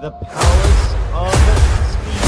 The powers of speed.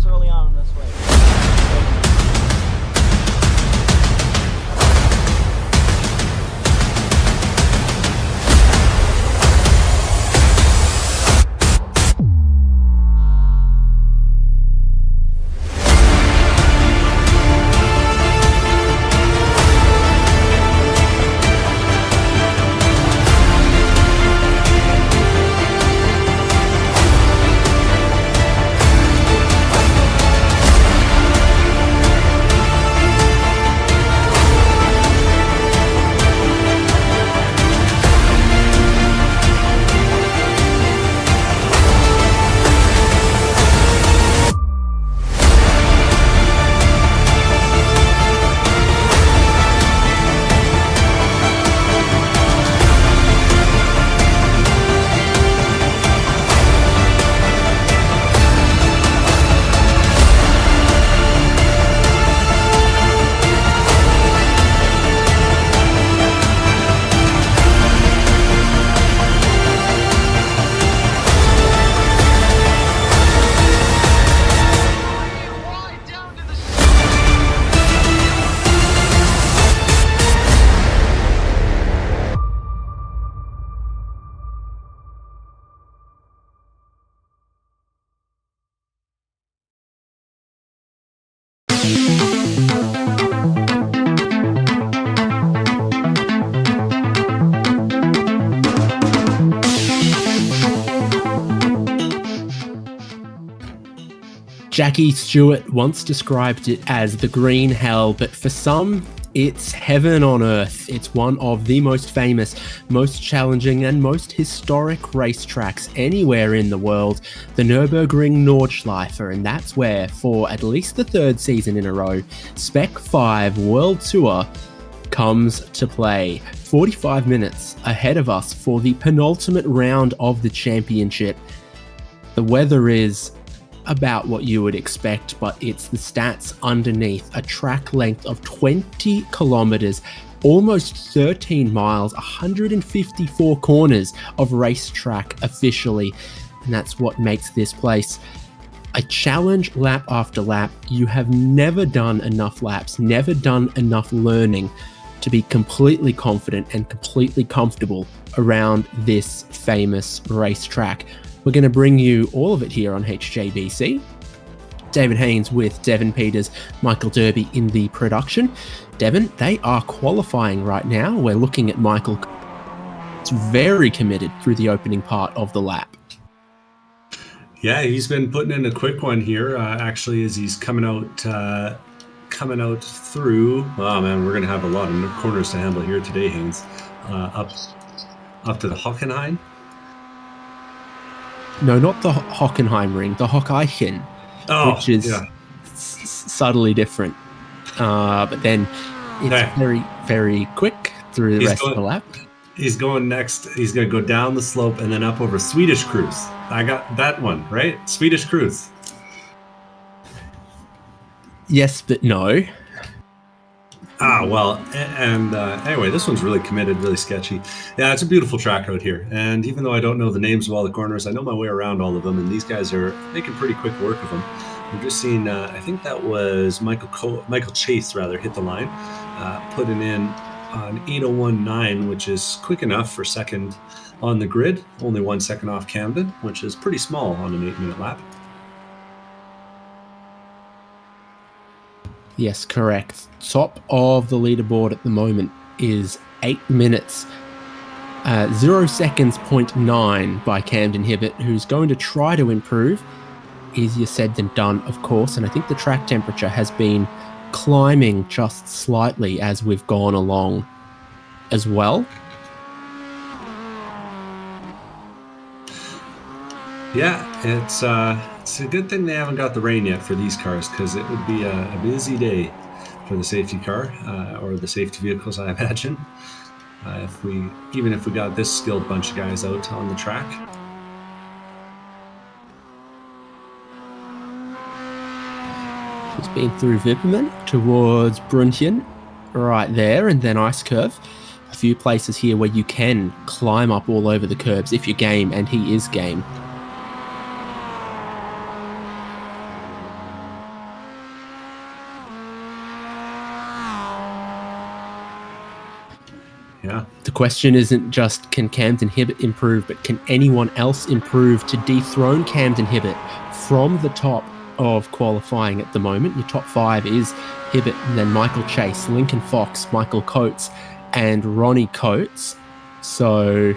Early on in this race. Jackie Stewart once described it as the green hell, but for some, it's heaven on earth. It's one of the most famous, most challenging, and most historic racetracks anywhere in the world, the Nürburgring Nordschleife, and that's where, for at least the third season in a row, Spec-5 World Tour comes to play. 45 minutes ahead of us for the penultimate round of the championship. The weather is about what you would expect, but it's the stats underneath. A track length of 20 kilometers, almost 13 miles, 154 corners of racetrack officially, and that's what makes this place a challenge lap after lap. You have never done enough laps, never done enough learning to be completely confident and completely comfortable around this famous racetrack. We're going to bring you all of it here on HJBC. David Haynes with Devin Peters, Michael Derby in the production. Devin, they are qualifying right now. We're looking at Michael. It's very committed through the opening part of the lap. Yeah, he's been putting in a quick one here, actually, as he's coming out through. Oh man, we're going to have a lot of corners to handle here today, Haynes. Up to the Hockenheim. No, not the Hockenheim ring, the Hockeichen, which is subtly different. But then it's very, very quick through the rest of the lap. He's going next. He's going to go down the slope and then up over Swedish Cruise. I got that one, right? Swedish Cruise. Yes, but no. Well, and anyway, this one's really committed, really sketchy. Yeah, it's a beautiful track out here. And even though I don't know the names of all the corners, I know my way around all of them. And these guys are making pretty quick work of them. We're just seeing, I think that was Michael Chase, rather, hit the line, putting in an 8:01.9, which is quick enough for second on the grid. Only 1 second off Camden, which is pretty small on an 8-minute lap. Yes, correct. Top of the leaderboard at the moment is 8 minutes, 0 seconds, 0.9 by Camden Hibbett, who's going to try to improve. Easier said than done, of course, and I think the track temperature has been climbing just slightly as we've gone along as well. Yeah, it's a good thing they haven't got the rain yet for these cars, because it would be a busy day for the safety car or the safety vehicles, I imagine. Even if we got this skilled bunch of guys out on the track. He's been through Vipperman towards Bruntian, right there, and then Ice Curve. A few places here where you can climb up all over the curbs if you're game, and he is game. Yeah. The question isn't just can Camden Hibbett improve, but can anyone else improve to dethrone Camden Hibbett from the top of qualifying at the moment. Your top 5 is Hibbett, and then Michael Chase, Lincoln Fox, Michael Coates, and Ronnie Coates. So,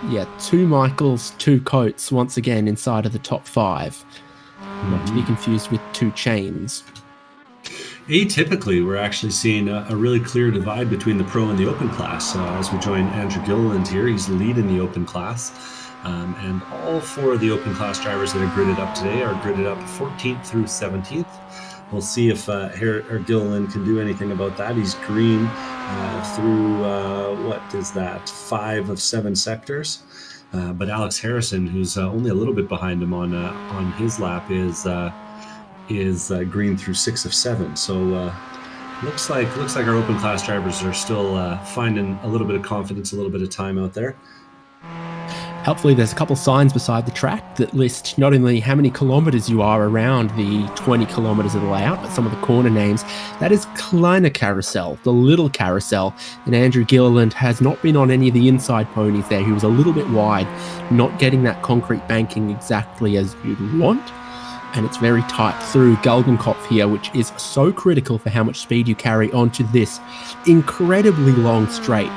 yeah, 2 Michaels, 2 Coates once again inside of the top 5. Not to be confused with 2 Chains. Atypically, we're actually seeing a really clear divide between the pro and the open class. As we join Andrew Gilliland here, he's leading the open class. And all 4 of the open class drivers that are gridded up today are gridded up 14th through 17th. We'll see if Gilliland can do anything about that. He's green through, what is that, 5 of 7 sectors. But Alex Harrison, who's only a little bit behind him on his lap, is green through 6 of 7. So looks like our open class drivers are still finding a little bit of confidence, a little bit of time out there. Hopefully there's a couple signs beside the track that list not only how many kilometres you are around the 20 kilometres of the layout, but some of the corner names. That is Kleiner Carousel, the little carousel. And Andrew Gilliland has not been on any of the inside ponies there. He was a little bit wide, not getting that concrete banking exactly as you'd want. And it's very tight through Gulgenkopf here, which is so critical for how much speed you carry onto this incredibly long straight,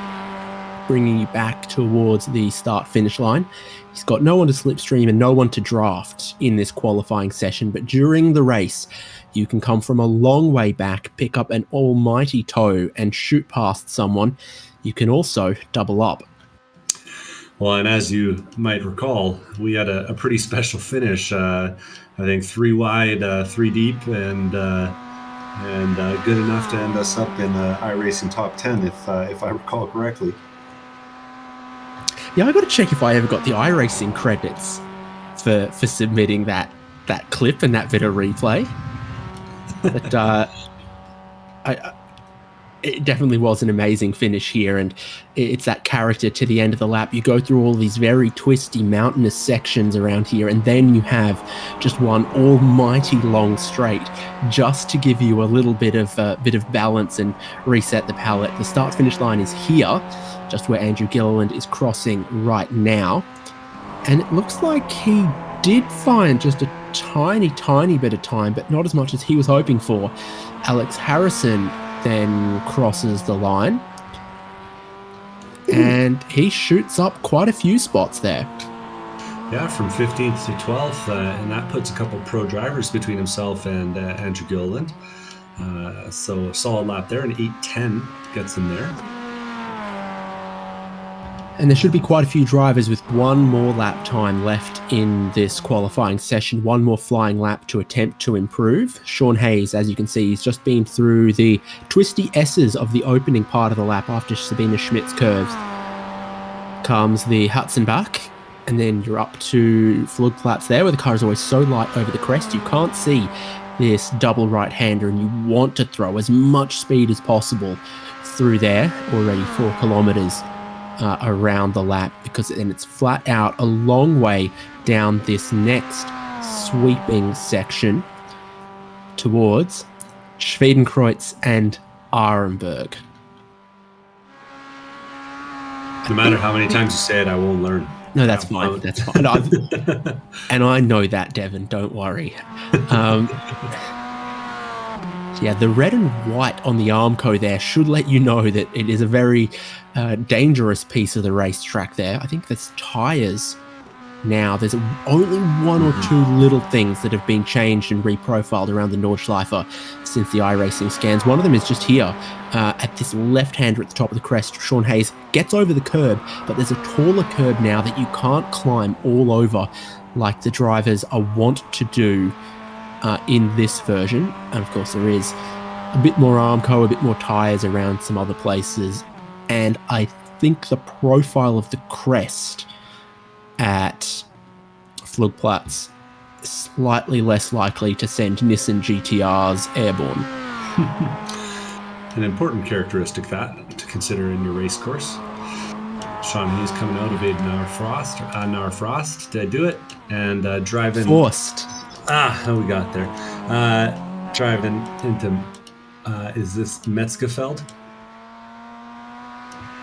bringing you back towards the start-finish line. He's got no one to slipstream and no one to draft in this qualifying session, but during the race, you can come from a long way back, pick up an almighty toe and shoot past someone. You can also double up. Well, and as you might recall, we had a pretty special finish. I think 3 wide, 3 deep, and good enough to end us up in the iRacing top 10, if I recall correctly. Yeah, I got to check if I ever got the iRacing credits for submitting that clip and that bit of replay. But it definitely was an amazing finish here, and it's that character to the end of the lap. You go through all these very twisty, mountainous sections around here, and then you have just one almighty long straight, just to give you a little bit of balance and reset the palette. The start-finish line is here, just where Andrew Gilliland is crossing right now, and it looks like he did find just a tiny bit of time, but not as much as he was hoping for. Alex Harrison then crosses the line, and he shoots up quite a few spots there. Yeah, from 15th to 12th, and that puts a couple pro drivers between himself and Andrew Gilliland. So a solid lap there, and 8:10 gets him there. And there should be quite a few drivers with one more lap time left in this qualifying session, one more flying lap to attempt to improve. Sean Hayes, as you can see, he's just been through the twisty S's of the opening part of the lap after Sabina Schmidt's curves. Comes the Hutzenbach, and then you're up to Flugplatz there, where the car is always so light over the crest, you can't see this double right-hander, and you want to throw as much speed as possible through there, already 4 kilometres around the lap, because then it's flat out a long way down this next sweeping section towards Schwedenkreuz and Arenberg. No matter how many times you say it, I won't learn. No, that's fine. That's fine. And I know that, Devon. Don't worry. Yeah, the red and white on the Armco there should let you know that it is a very dangerous piece of the racetrack there. I think there's tyres now. There's only one or two little things that have been changed and reprofiled around the Nordschleife since the iRacing scans. One of them is just here at this left-hander at the top of the crest. Sean Hayes gets over the curb, but there's a taller curb now that you can't climb all over like the drivers are wont to do in this version. And of course there is a bit more Armco, a bit more tyres around some other places, and I think the profile of the crest at Flugplatz is slightly less likely to send Nissan GTRs airborne. An important characteristic that to consider in your race course. Sean Hayes coming out of Naur Frost. Did I do it? And driving Forced. We got there. Driving into, is this Metzgefeld?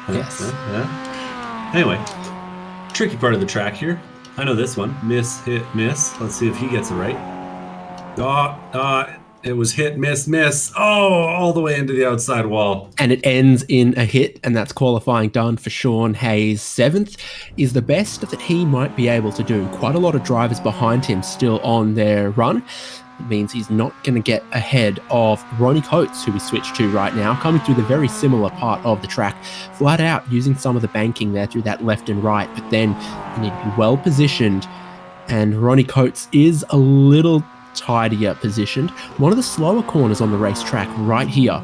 Yes. Yeah. Anyway, tricky part of the track here. I know this one. Miss, hit, miss. Let's see if he gets it right. It was hit, miss, miss. Oh, all the way into the outside wall. And it ends in a hit, and that's qualifying done for Sean Hayes. 7th is the best that he might be able to do. Quite a lot of drivers behind him still on their run. It means he's not going to get ahead of Ronnie Coates, who we switched to right now, coming through the very similar part of the track, flat out using some of the banking there through that left and right, but then you need to be well positioned, and Ronnie Coates is a little tidier positioned. One of the slower corners on the racetrack right here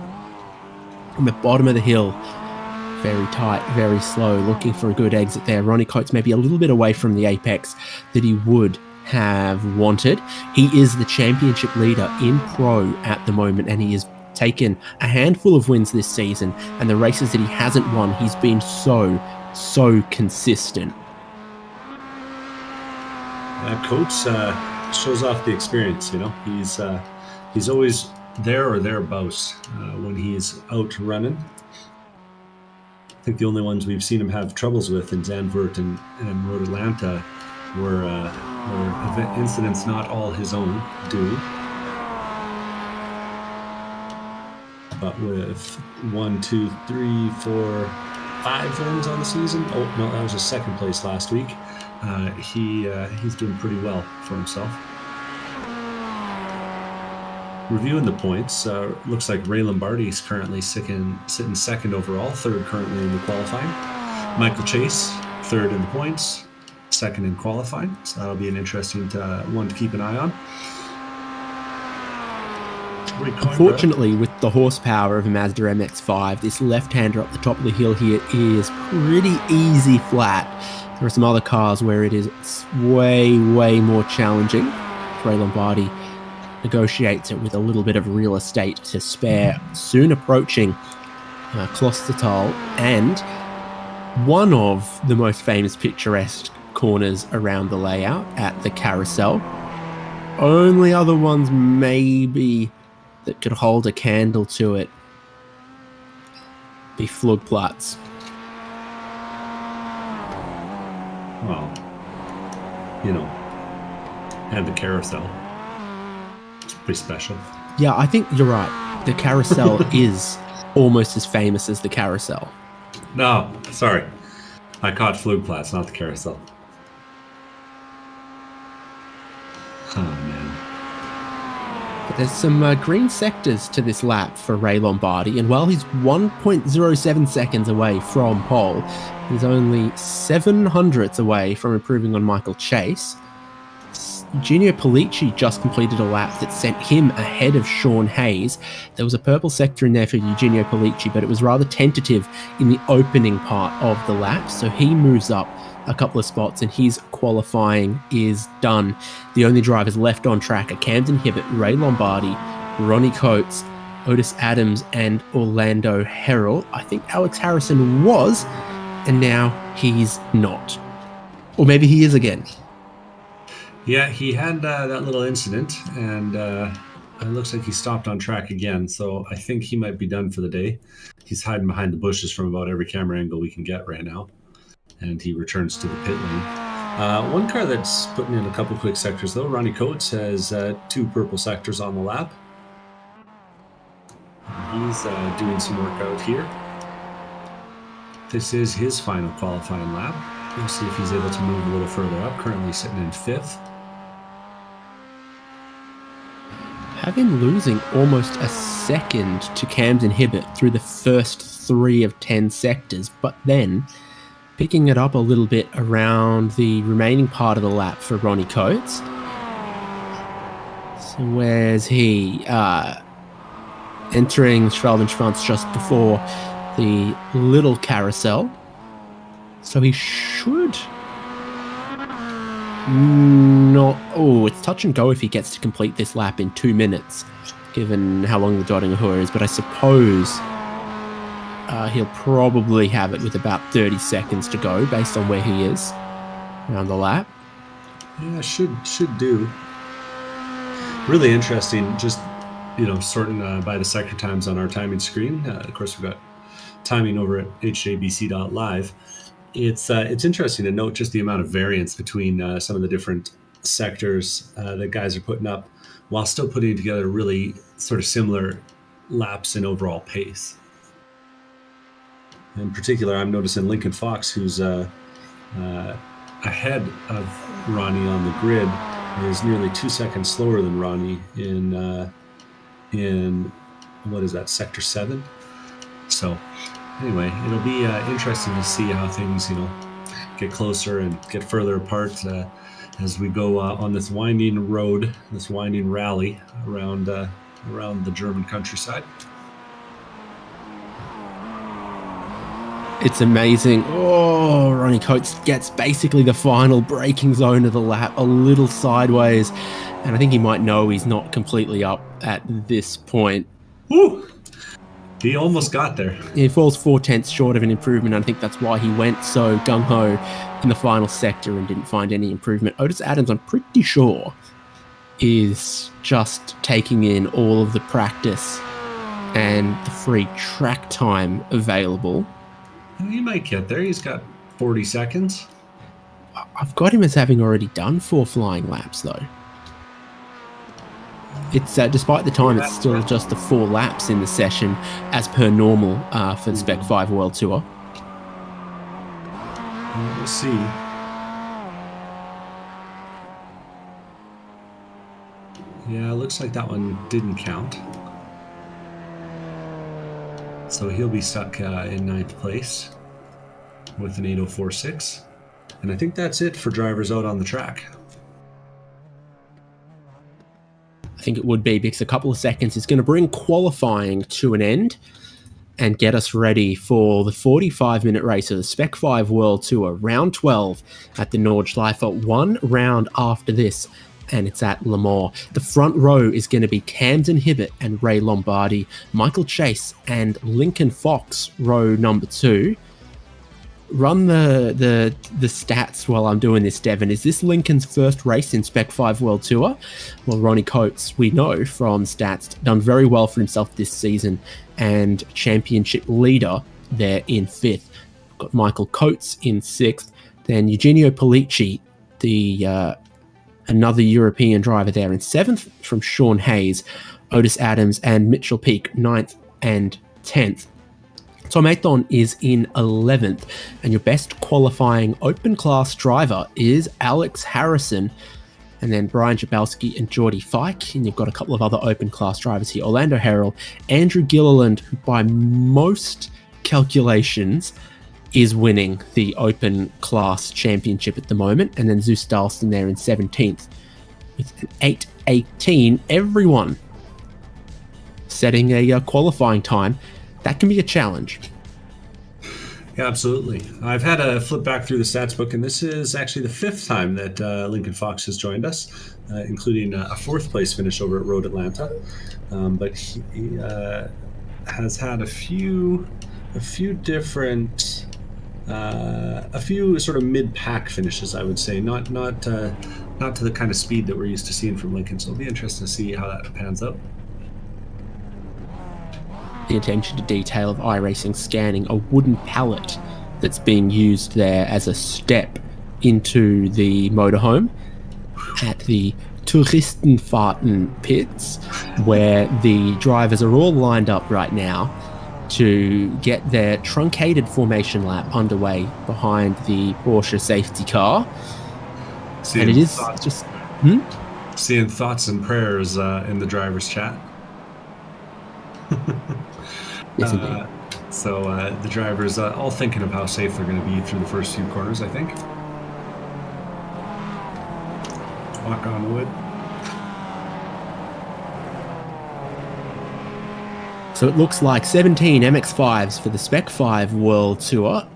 from the bottom of the hill. Very tight, very slow, looking for a good exit there. Ronnie Coates maybe a little bit away from the apex that he would have wanted. He is the championship leader in Pro at the moment, and he has taken a handful of wins this season, and the races that he hasn't won, he's been so consistent. Coates shows off the experience, you know. He's always there or thereabouts when he's out running. I think the only ones we've seen him have troubles with in Zandvoort and Road Atlanta were incidents not all his own due. But with 1, 2, 3, 4, 5 wins on the season. Oh no, that was his second place last week. He's doing pretty well for himself. Reviewing the points, looks like Ray Lombardi is currently sitting second overall, third currently in the qualifying. Michael Chase, third in the points, second in qualifying. So that'll be an interesting one to keep an eye on. Unfortunately, with the horsepower of a Mazda MX-5, this left-hander up the top of the hill here is pretty easy flat. There are some other cars where it is way more challenging. Ray Lombardi negotiates it with a little bit of real estate to spare, soon approaching Klostertal, and one of the most famous picturesque corners around the layout at the Carousel. Only other ones maybe that could hold a candle to it be Flugplatz. Well, you know, and the Carousel. It's pretty special. Yeah, I think you're right. The Carousel is almost as famous as the Carousel. No, sorry. I caught Flugplatz, not the Carousel. Oh, man. But there's some green sectors to this lap for Ray Lombardi, and while he's 1.07 seconds away from pole, he's only 700ths away from improving on Michael Chase. Eugenio Pollicci just completed a lap that sent him ahead of Sean Hayes. There was a purple sector in there for Eugenio Pollicci, but it was rather tentative in the opening part of the lap, so he moves up a couple of spots and his qualifying is done. The only drivers left on track are Camden Hibbert, Ray Lombardi, Ronnie Coates, Otis Adams, and Orlando Harrell. I think Alex Harrison was and now he's not. Or maybe he is again. Yeah, he had that little incident, and it looks like he stopped on track again, so I think he might be done for the day. He's hiding behind the bushes from about every camera angle we can get right now, and he returns to the pit lane. One car that's putting in a couple quick sectors, though, Ronnie Coates has 2 purple sectors on the lap. He's doing some work out here. This is his final qualifying lap. We'll see if he's able to move a little further up, currently sitting in 5th. Having losing almost a second to Camden Hibbert through the first 3 of 10 sectors, but then picking it up a little bit around the remaining part of the lap for Ronnie Coates. So where's he? Entering Schwalbenschwanz just before the little carousel. So he should not... Oh, it's touch and go if he gets to complete this lap in 2 minutes, given how long the Dotting Ahur is. But I suppose he'll probably have it with about 30 seconds to go based on where he is around the lap. Yeah, should do. Really interesting, just, sorting by the sector times on our timing screen. Of course, we've got timing over at hjbc.live. It's interesting to note just the amount of variance between some of the different sectors that guys are putting up, while still putting together really sort of similar laps in overall pace. In particular, I'm noticing Lincoln Fox, who's ahead of Ronnie on the grid, is nearly 2 seconds slower than Ronnie in what is that, sector 7? So anyway, it'll be interesting to see how things, get closer and get further apart as we go on this winding road, this winding rally around the German countryside. It's amazing. Oh, Ronnie Coates gets basically the final braking zone of the lap, a little sideways, and I think he might know he's not completely up at this point. Woo! He almost got there. He falls 4/10 short of an improvement. I think that's why he went so gung-ho in the final sector and didn't find any improvement. Otis Adams, I'm pretty sure, is just taking in all of the practice and the free track time available. He might get there. He's got 40 seconds. I've got him as having already done 4 flying laps, though. It's despite the time, it's still just the 4 laps in the session as per normal for the Spec-5 World Tour. We'll see. Yeah, it looks like that one didn't count. So he'll be stuck in 9th place with an 8:04.6. And I think that's it for drivers out on the track. I think it would be, because a couple of seconds is going to bring qualifying to an end and get us ready for the 45-minute race of the Spec-5 World Tour, round 12 at the Nordschleife. 1 round after this, and it's at Le Mans. The front row is going to be Camden Hibbert and Ray Lombardi, Michael Chase and Lincoln Fox, row number 2. Run the stats while I'm doing this, Devon. Is this Lincoln's first race in Spec-5 World Tour? Well, Ronnie Coates, we know from stats, done very well for himself this season, and championship leader there in 5th. Got Michael Coates in 6th, then Eugenio Pollicci, the another European driver there in 7th from Sean Hayes, Otis Adams and Mitchell Peake 9th and 10th. Tom Athon is in 11th, and your best qualifying open class driver is Alex Harrison, and then Brian Jabalski and Geordie Fike, and you've got a couple of other open class drivers here, Orlando Harrell, Andrew Gilliland, who by most calculations is winning the open class championship at the moment, and then Zeus Dalston there in 17th with an 8:18. Everyone setting a qualifying time. That can be a challenge. Yeah, absolutely. I've had a flip back through the stats book, and this is actually the 5th time that Lincoln Fox has joined us, including a 4th place finish over at Road Atlanta. But he has had a few different a few sort of mid-pack finishes, I would say, not to the kind of speed that we're used to seeing from Lincoln. So it'll be interesting to see how that pans out. The attention to detail of iRacing scanning a wooden pallet that's being used there as a step into the motorhome at the Touristenfahrten pits, where the drivers are all lined up right now to get their truncated formation lap underway behind the Porsche safety car. And it is just... Seeing thoughts and prayers in the driver's chat. Yes, indeed. So the drivers all thinking of how safe they're going to be through the first few corners, I think. Knock on wood. So it looks like 17 MX-5s for the Spec-5 World Tour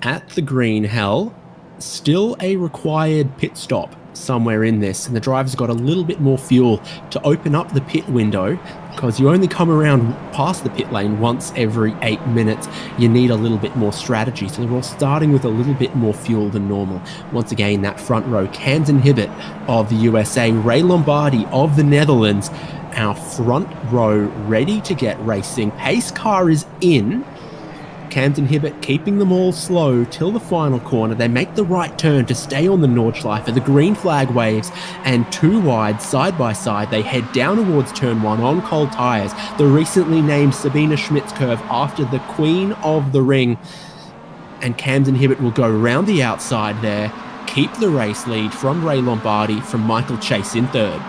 at the Green Hell. Still a required pit stop somewhere in this, and the driver's got a little bit more fuel to open up the pit window, because you only come around past the pit lane once every 8 minutes. You need a little bit more strategy, so they're all starting with a little bit more fuel than normal. Once again, that front row, Camden Hibbett of the USA, Ray Lombardi of the Netherlands, our front row ready to get racing. Pace car is in. Camden Hibbett keeping them all slow till the final corner. They make the right turn to stay on the Nordschleife. The green flag waves, and two wide, side by side, they head down towards turn 1 on cold tyres. The recently named Sabina Schmitz curve after the Queen of the Ring. And Camden Hibbett will go round the outside there, keep the race lead from Ray Lombardi, from Michael Chase in third.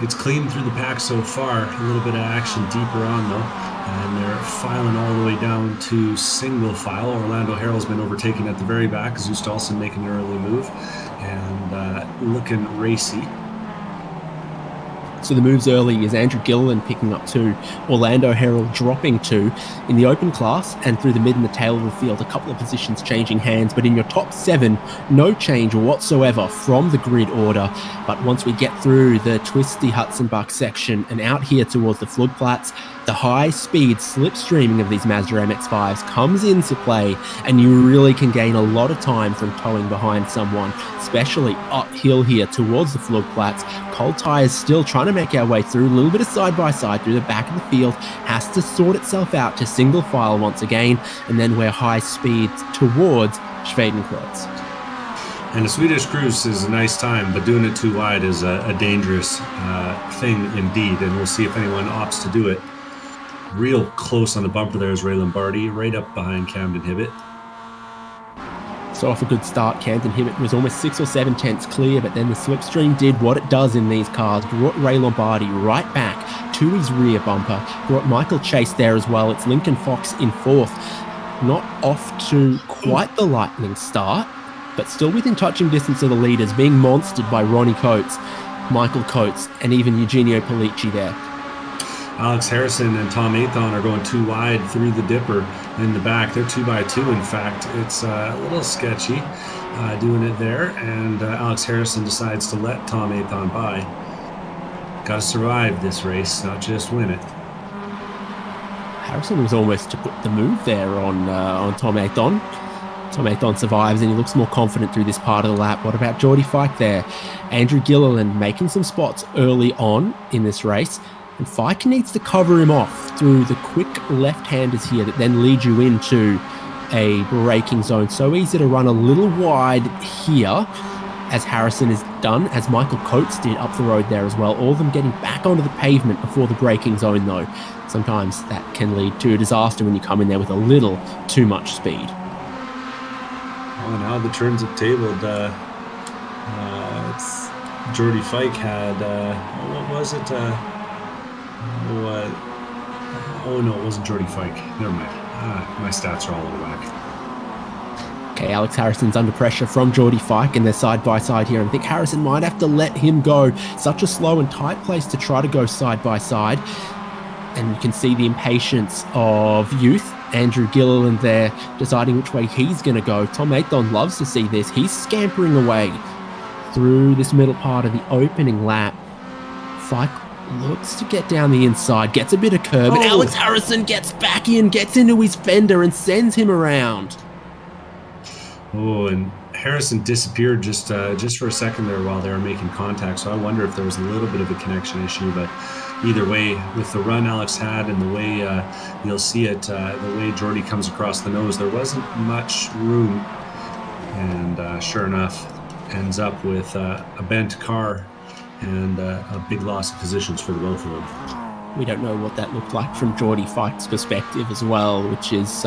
It's clean through the pack so far. A little bit of action deeper on, though. And they're filing all the way down to single file. Orlando Harrell's been overtaken at the very back. Zustolson making an early move and looking racy. So the moves early is Andrew Gilliland picking up 2, Orlando Harrell dropping 2 in the open class, and through the mid and the tail of the field, a couple of positions changing hands, but in your top 7, no change whatsoever from the grid order. But once we get through the twisty Hudson-Buck section and out here towards the Flugplatz, the high-speed slipstreaming of these Mazda MX-5s comes into play, and you really can gain a lot of time from towing behind someone, especially uphill here towards the Flugplatz. Cold tyres still trying to make our way through, a little bit of side-by-side through the back of the field, has to sort itself out to single file once again, and then we're high speed towards Schwedenkreuz. And a Swedish cruise is a nice time, but doing it too wide is a dangerous thing indeed, and we'll see if anyone opts to do it. Real close on the bumper there is Ray Lombardi, right up behind Camden Hibbett. So off a good start, Camden Hibbett was almost 6 or 7 tenths clear, but then the slipstream did what it does in these cars, brought Ray Lombardi right back to his rear bumper, brought Michael Chase there as well. It's Lincoln Fox in 4th, not off to quite the lightning start, but still within touching distance of the leaders, being monstered by Ronnie Coates, Michael Coates, and even Eugenio Pollicci there. Alex Harrison and Tom Athon are going too wide through the dipper in the back. They're 2x2, in fact. It's a little sketchy doing it there, and Alex Harrison decides to let Tom Athon by. Got to survive this race, not just win it. Harrison was almost to put the move there on Tom Athon. Tom Athon survives, and he looks more confident through this part of the lap. What about Geordie Fike there? Andrew Gilliland making some spots early on in this race. And Fike needs to cover him off through the quick left-handers here that then lead you into a braking zone. So easy to run a little wide here, as Harrison is done, as Michael Coates did up the road there as well. All of them getting back onto the pavement before the braking zone, though. Sometimes that can lead to a disaster when you come in there with a little too much speed. Oh, now the turns have tabled. Geordie Fike had, what was it? Oh no, it wasn't Geordie Fike. Never mind. My stats are all out of whack. Okay, Alex Harrison's under pressure from Geordie Fike, and they're side by side here. And I think Harrison might have to let him go. Such a slow and tight place to try to go side by side. And you can see the impatience of youth. Andrew Gilliland there deciding which way he's going to go. Tom Athon loves to see this. He's scampering away through this middle part of the opening lap. Fike looks to get down the inside, gets a bit of curb, and Alex Harrison gets back in, gets into his fender and sends him around. Oh, and Harrison disappeared just for a second there while they were making contact, so I wonder if there was a little bit of a connection issue, but either way, with the run Alex had and the way you'll see it, the way Jordy comes across the nose, there wasn't much room, and sure enough, ends up with a bent car and a big loss of positions for the both of them. We don't know what that looked like from Jordy Fike's perspective as well, which is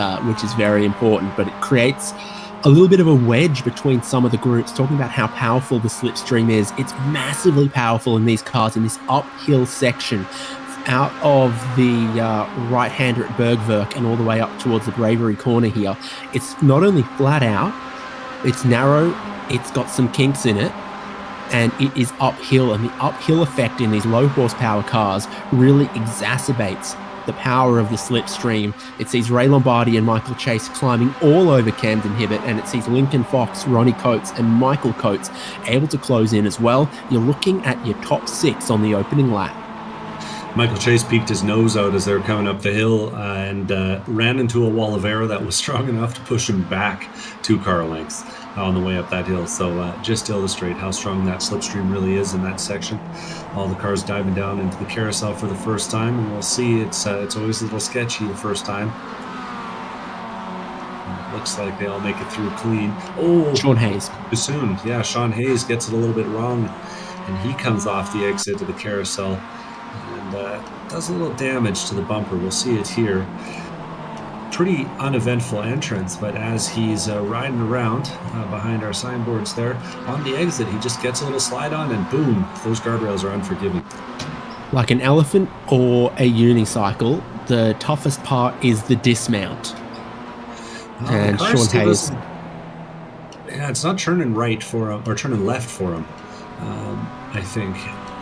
very important, but it creates a little bit of a wedge between some of the groups, talking about how powerful the slipstream is. It's massively powerful in these cars, in this uphill section, out of the right-hander at Bergwerk and all the way up towards the Bravery corner here. It's not only flat out, it's narrow, it's got some kinks in it, and it is uphill, and the uphill effect in these low horsepower cars really exacerbates the power of the slipstream. It sees Ray Lombardi and Michael Chase climbing all over Camden Hibbett, and it sees Lincoln Fox, Ronnie Coates, and Michael Coates able to close in as well. You're looking at your top 6 on the opening lap. Michael Chase peeked his nose out as they were coming up the hill and ran into a wall of air that was strong enough to push him back 2 car lengths on the way up that hill. So just to illustrate how strong that slipstream really is in that section. All the cars diving down into the carousel for the first time, and we'll see it's always a little sketchy the first time. It looks like they all make it through clean. Oh, Sean Hayes. Too soon. Yeah, Sean Hayes gets it a little bit wrong, and he comes off the exit of the carousel and does a little damage to the bumper. We'll see it here. Pretty uneventful entrance, but as he's riding around behind our signboards there on the exit, he just gets a little slide on and boom, those guardrails are unforgiving. Like an elephant or a unicycle, the toughest part is the dismount. And Sean Hayes. Yeah, it's not turning right for him or turning left for him, I think.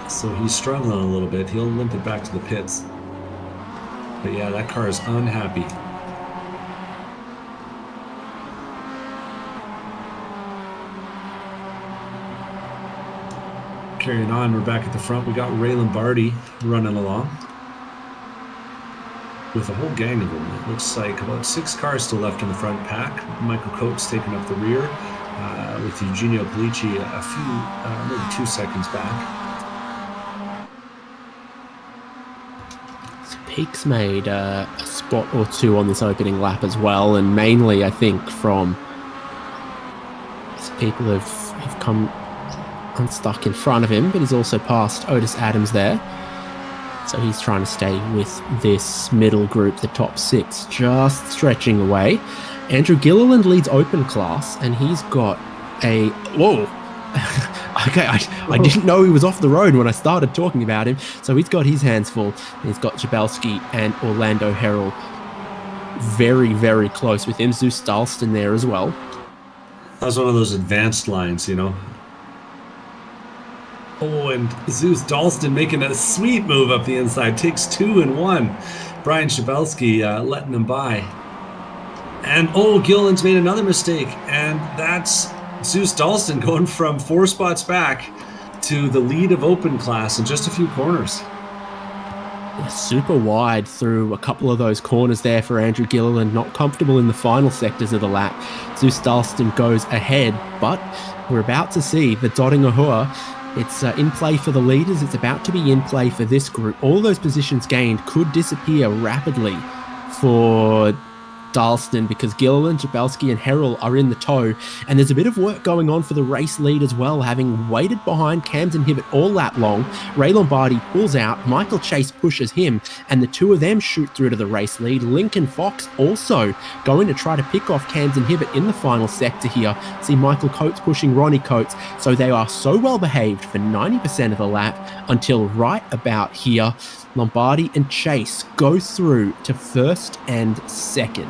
So he's struggling a little bit. He'll limp it back to the pits. But yeah, that car is unhappy. Carrying on, we're back at the front. We got Ray Lombardi running along with a whole gang of them. It looks like about 6 cars still left in the front pack. Michael Coates taking up the rear with Eugenio Polici a few, maybe 2 seconds back. Peaks made a spot or 2 on this opening lap as well, and mainly I think from people have come unstuck in front of him, but he's also passed Otis Adams there, so he's trying to stay with this middle group, the top 6, just stretching away. Andrew Gilliland leads open class, and he's got a okay, I didn't know he was off the road when I started talking about him, so he's got his hands full. He's got Jabalski and Orlando Harrell very, very close with him. Zeus Dalston there as well. That was one of those advanced lines, you know. Oh, and Zeus Dalston making a sweet move up the inside. Takes 2 and 1. Brian Shabalski letting him by. And Gilliland's made another mistake. And that's Zeus Dalston going from 4 spots back to the lead of open class in just a few corners. Super wide through a couple of those corners there for Andrew Gilliland. Not comfortable in the final sectors of the lap. Zeus Dalston goes ahead, but we're about to see the dotting Ahua. It's in play for the leaders. It's about to be in play for this group. All those positions gained could disappear rapidly for Dalston because Gilliland, Jabalski, and Harrell are in the tow, and there's a bit of work going on for the race lead as well, having waited behind Camden Hibbett all lap long. Ray Lombardi pulls out, Michael Chase pushes him, and the 2 of them shoot through to the race lead. Lincoln Fox also going to try to pick off Camden Hibbett in the final sector here. See Michael Coates pushing Ronnie Coates, so they are so well behaved for 90% of the lap until right about here. Lombardi and Chase go through to first and second.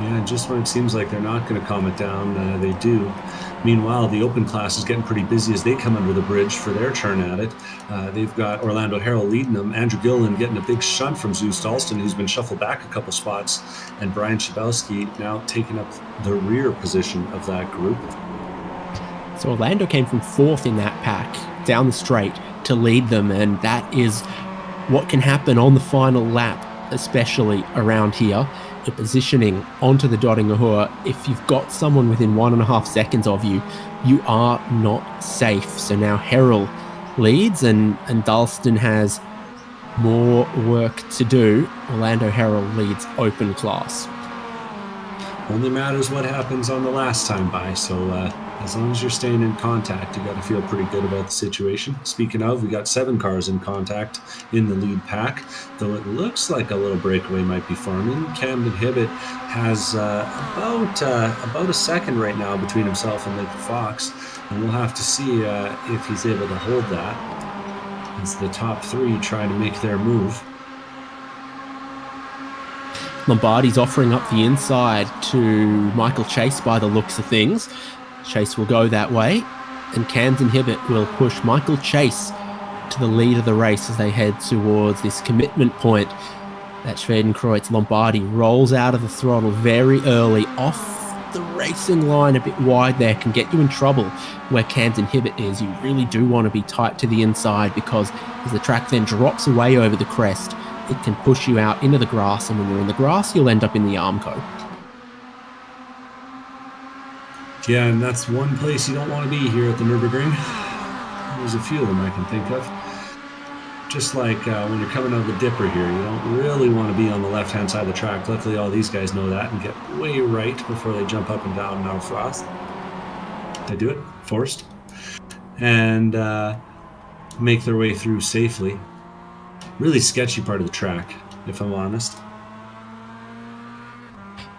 Yeah, just when it seems like they're not going to calm it down, they do. Meanwhile, the open class is getting pretty busy as they come under the bridge for their turn at it. They've got Orlando Harrell leading them, Andrew Gilliland getting a big shunt from Zeus Dalston, who's been shuffled back a couple spots, and Brian Shabalski now taking up the rear position of that group. So Orlando came from 4th in that pack, down the straight, to lead them, and that is what can happen on the final lap, especially around here. You're positioning onto the dotting ahua. If you've got someone within 1.5 seconds of you, you are not safe. So now Herald leads, and Dalston has more work to do. Orlando Herald leads open class. Only matters what happens on the last time by, so as long as you're staying in contact, you got to feel pretty good about the situation. Speaking of, we got 7 cars in contact in the lead pack, though it looks like a little breakaway might be forming. Camden Hibbett has about a second right now between himself and Lincoln Fox, and we'll have to see if he's able to hold that as the top 3 try to make their move. Lombardi's offering up the inside to Michael Chase by the looks of things. Chase will go that way, and Camden Hibbett will push Michael Chase to the lead of the race as they head towards this commitment point. That Schwedenkreuz Lombardi rolls out of the throttle very early, off the racing line a bit wide there, can get you in trouble where Camden Hibbett is. You really do want to be tight to the inside, because as the track then drops away over the crest, it can push you out into the grass, and when you're in the grass, you'll end up in the Armco. Yeah, and that's one place you don't want to be here at the Nürburgring. There's a few of them I can think of. Just like when you're coming out of the dipper here, you don't really want to be on the left-hand side of the track. Luckily, all these guys know that and get way right before they jump up and down now frost. They do it, forced, and make their way through safely. Really sketchy part of the track, if I'm honest.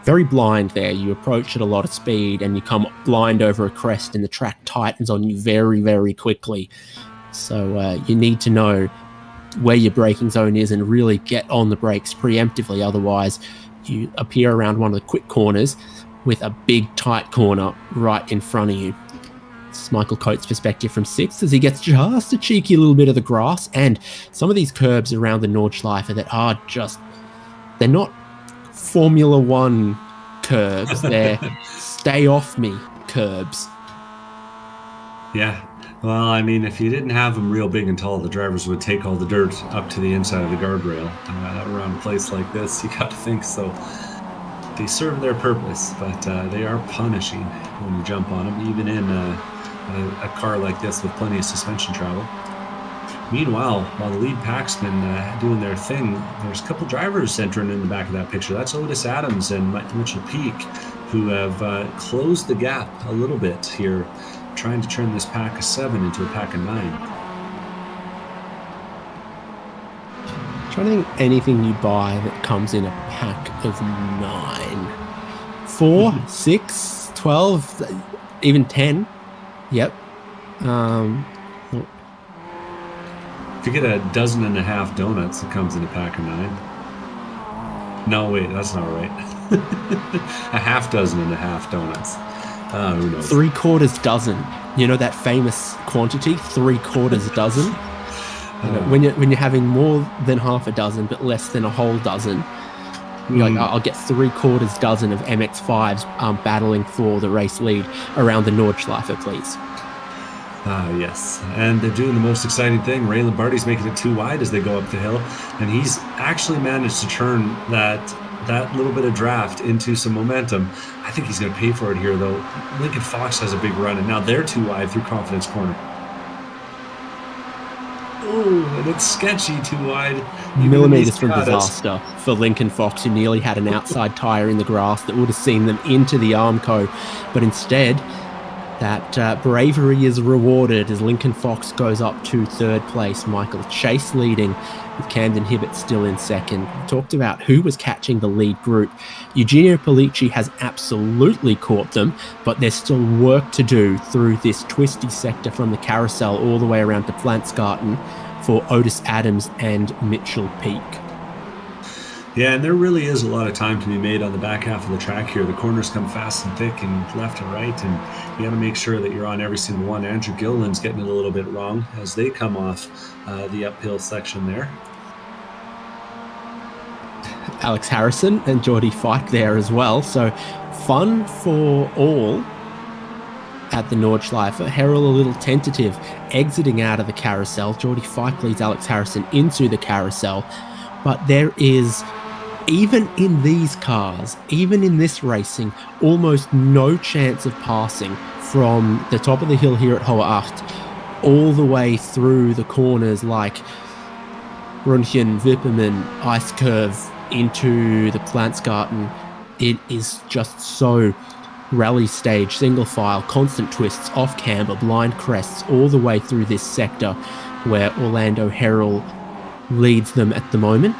Very blind there. You approach at a lot of speed and you come blind over a crest, and the track tightens on you very, very quickly. So you need to know where your braking zone is and really get on the brakes preemptively. Otherwise, you appear around one of the quick corners with a big tight corner right in front of you. This is Michael Coates' perspective from 6th as he gets just a cheeky little bit of the grass, and some of these curbs around the Nordschleife that are just, they're not Formula One curbs, they're stay off me curbs. Yeah, well, I mean, if you didn't have them real big and tall, the drivers would take all the dirt up to the inside of the guardrail. Around a place like this, you got to think so. They serve their purpose, but they are punishing when you jump on them, even in a car like this with plenty of suspension travel. Meanwhile, while the lead pack's been doing their thing, there's a couple drivers entering in the back of that picture. That's Otis Adams and Mitchell Peak, who have closed the gap a little bit here, trying to turn this pack of 7 into a pack of 9. I'm trying to think anything you buy that comes in a pack of 9. 4, 6, 12, even 10. Yep. If you get a dozen and a half donuts, it comes in a pack of 9. No, wait, that's not right. A half dozen and a half donuts. Who knows? 3/4 dozen. You know that famous quantity, 3/4 dozen. When you're having more than half a dozen but less than a whole dozen, you're like, I'll get 3/4 dozen of MX-5s battling for the race lead around the Nordschleife, please. Yes, and they're doing the most exciting thing. Ray Lombardi's making it too wide as they go up the hill, and he's actually managed to turn that little bit of draft into some momentum. I think he's going to pay for it here, though. Lincoln Fox has a big run, and now they're too wide through Confidence Corner. Oh, and it's sketchy, too wide. Millimeters from disaster for Lincoln Fox, who nearly had an outside tyre in the grass that would have seen them into the Armco, but instead that bravery is rewarded as Lincoln Fox goes up to 3rd place. Michael Chase leading, with Camden Hibbett still in 2nd. We talked about who was catching the lead group. Eugenio Pellicci has absolutely caught them, but there's still work to do through this twisty sector from the carousel all the way around to Plantsgarten for Otis Adams and Mitchell Peak. Yeah, and there really is a lot of time to be made on the back half of the track here. The corners come fast and thick and left and right, and you got to make sure that you're on every single one. Andrew Gilliland's getting it a little bit wrong as they come off the uphill section there. Alex Harrison and Geordie Fike there as well, so fun for all at the Nordschleife. Herrell a little tentative, exiting out of the carousel. Geordie Fike leads Alex Harrison into the carousel. But there is, even in these cars, even in this racing, almost no chance of passing from the top of the hill here at Hohe Acht all the way through the corners like Brunchen, Wipperman, Ice Curve into the Plantsgarten. It is just so rally stage, single file, constant twists, off camber, blind crests, all the way through this sector where Orlando Herrell leads them at the moment.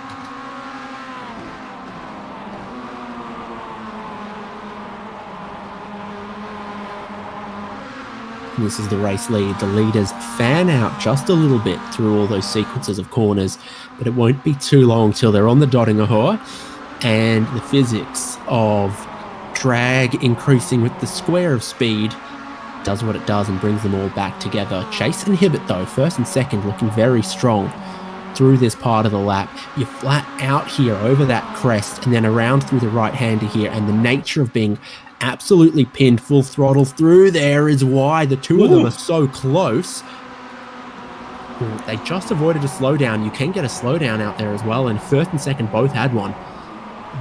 This is the race lead. The leaders fan out just a little bit through all those sequences of corners, but it won't be too long till they're on the Dottinger Hohe, and the physics of drag increasing with the square of speed does what it does and brings them all back together. Chase and Hibbett, though, first and second, looking very strong through this part of the lap. You're flat out here over that crest and then around through the right-hander here, and the nature of being absolutely pinned full throttle through there is why the two of them are so close. They just avoided a slowdown. You can get a slowdown out there as well, and first and second both had one.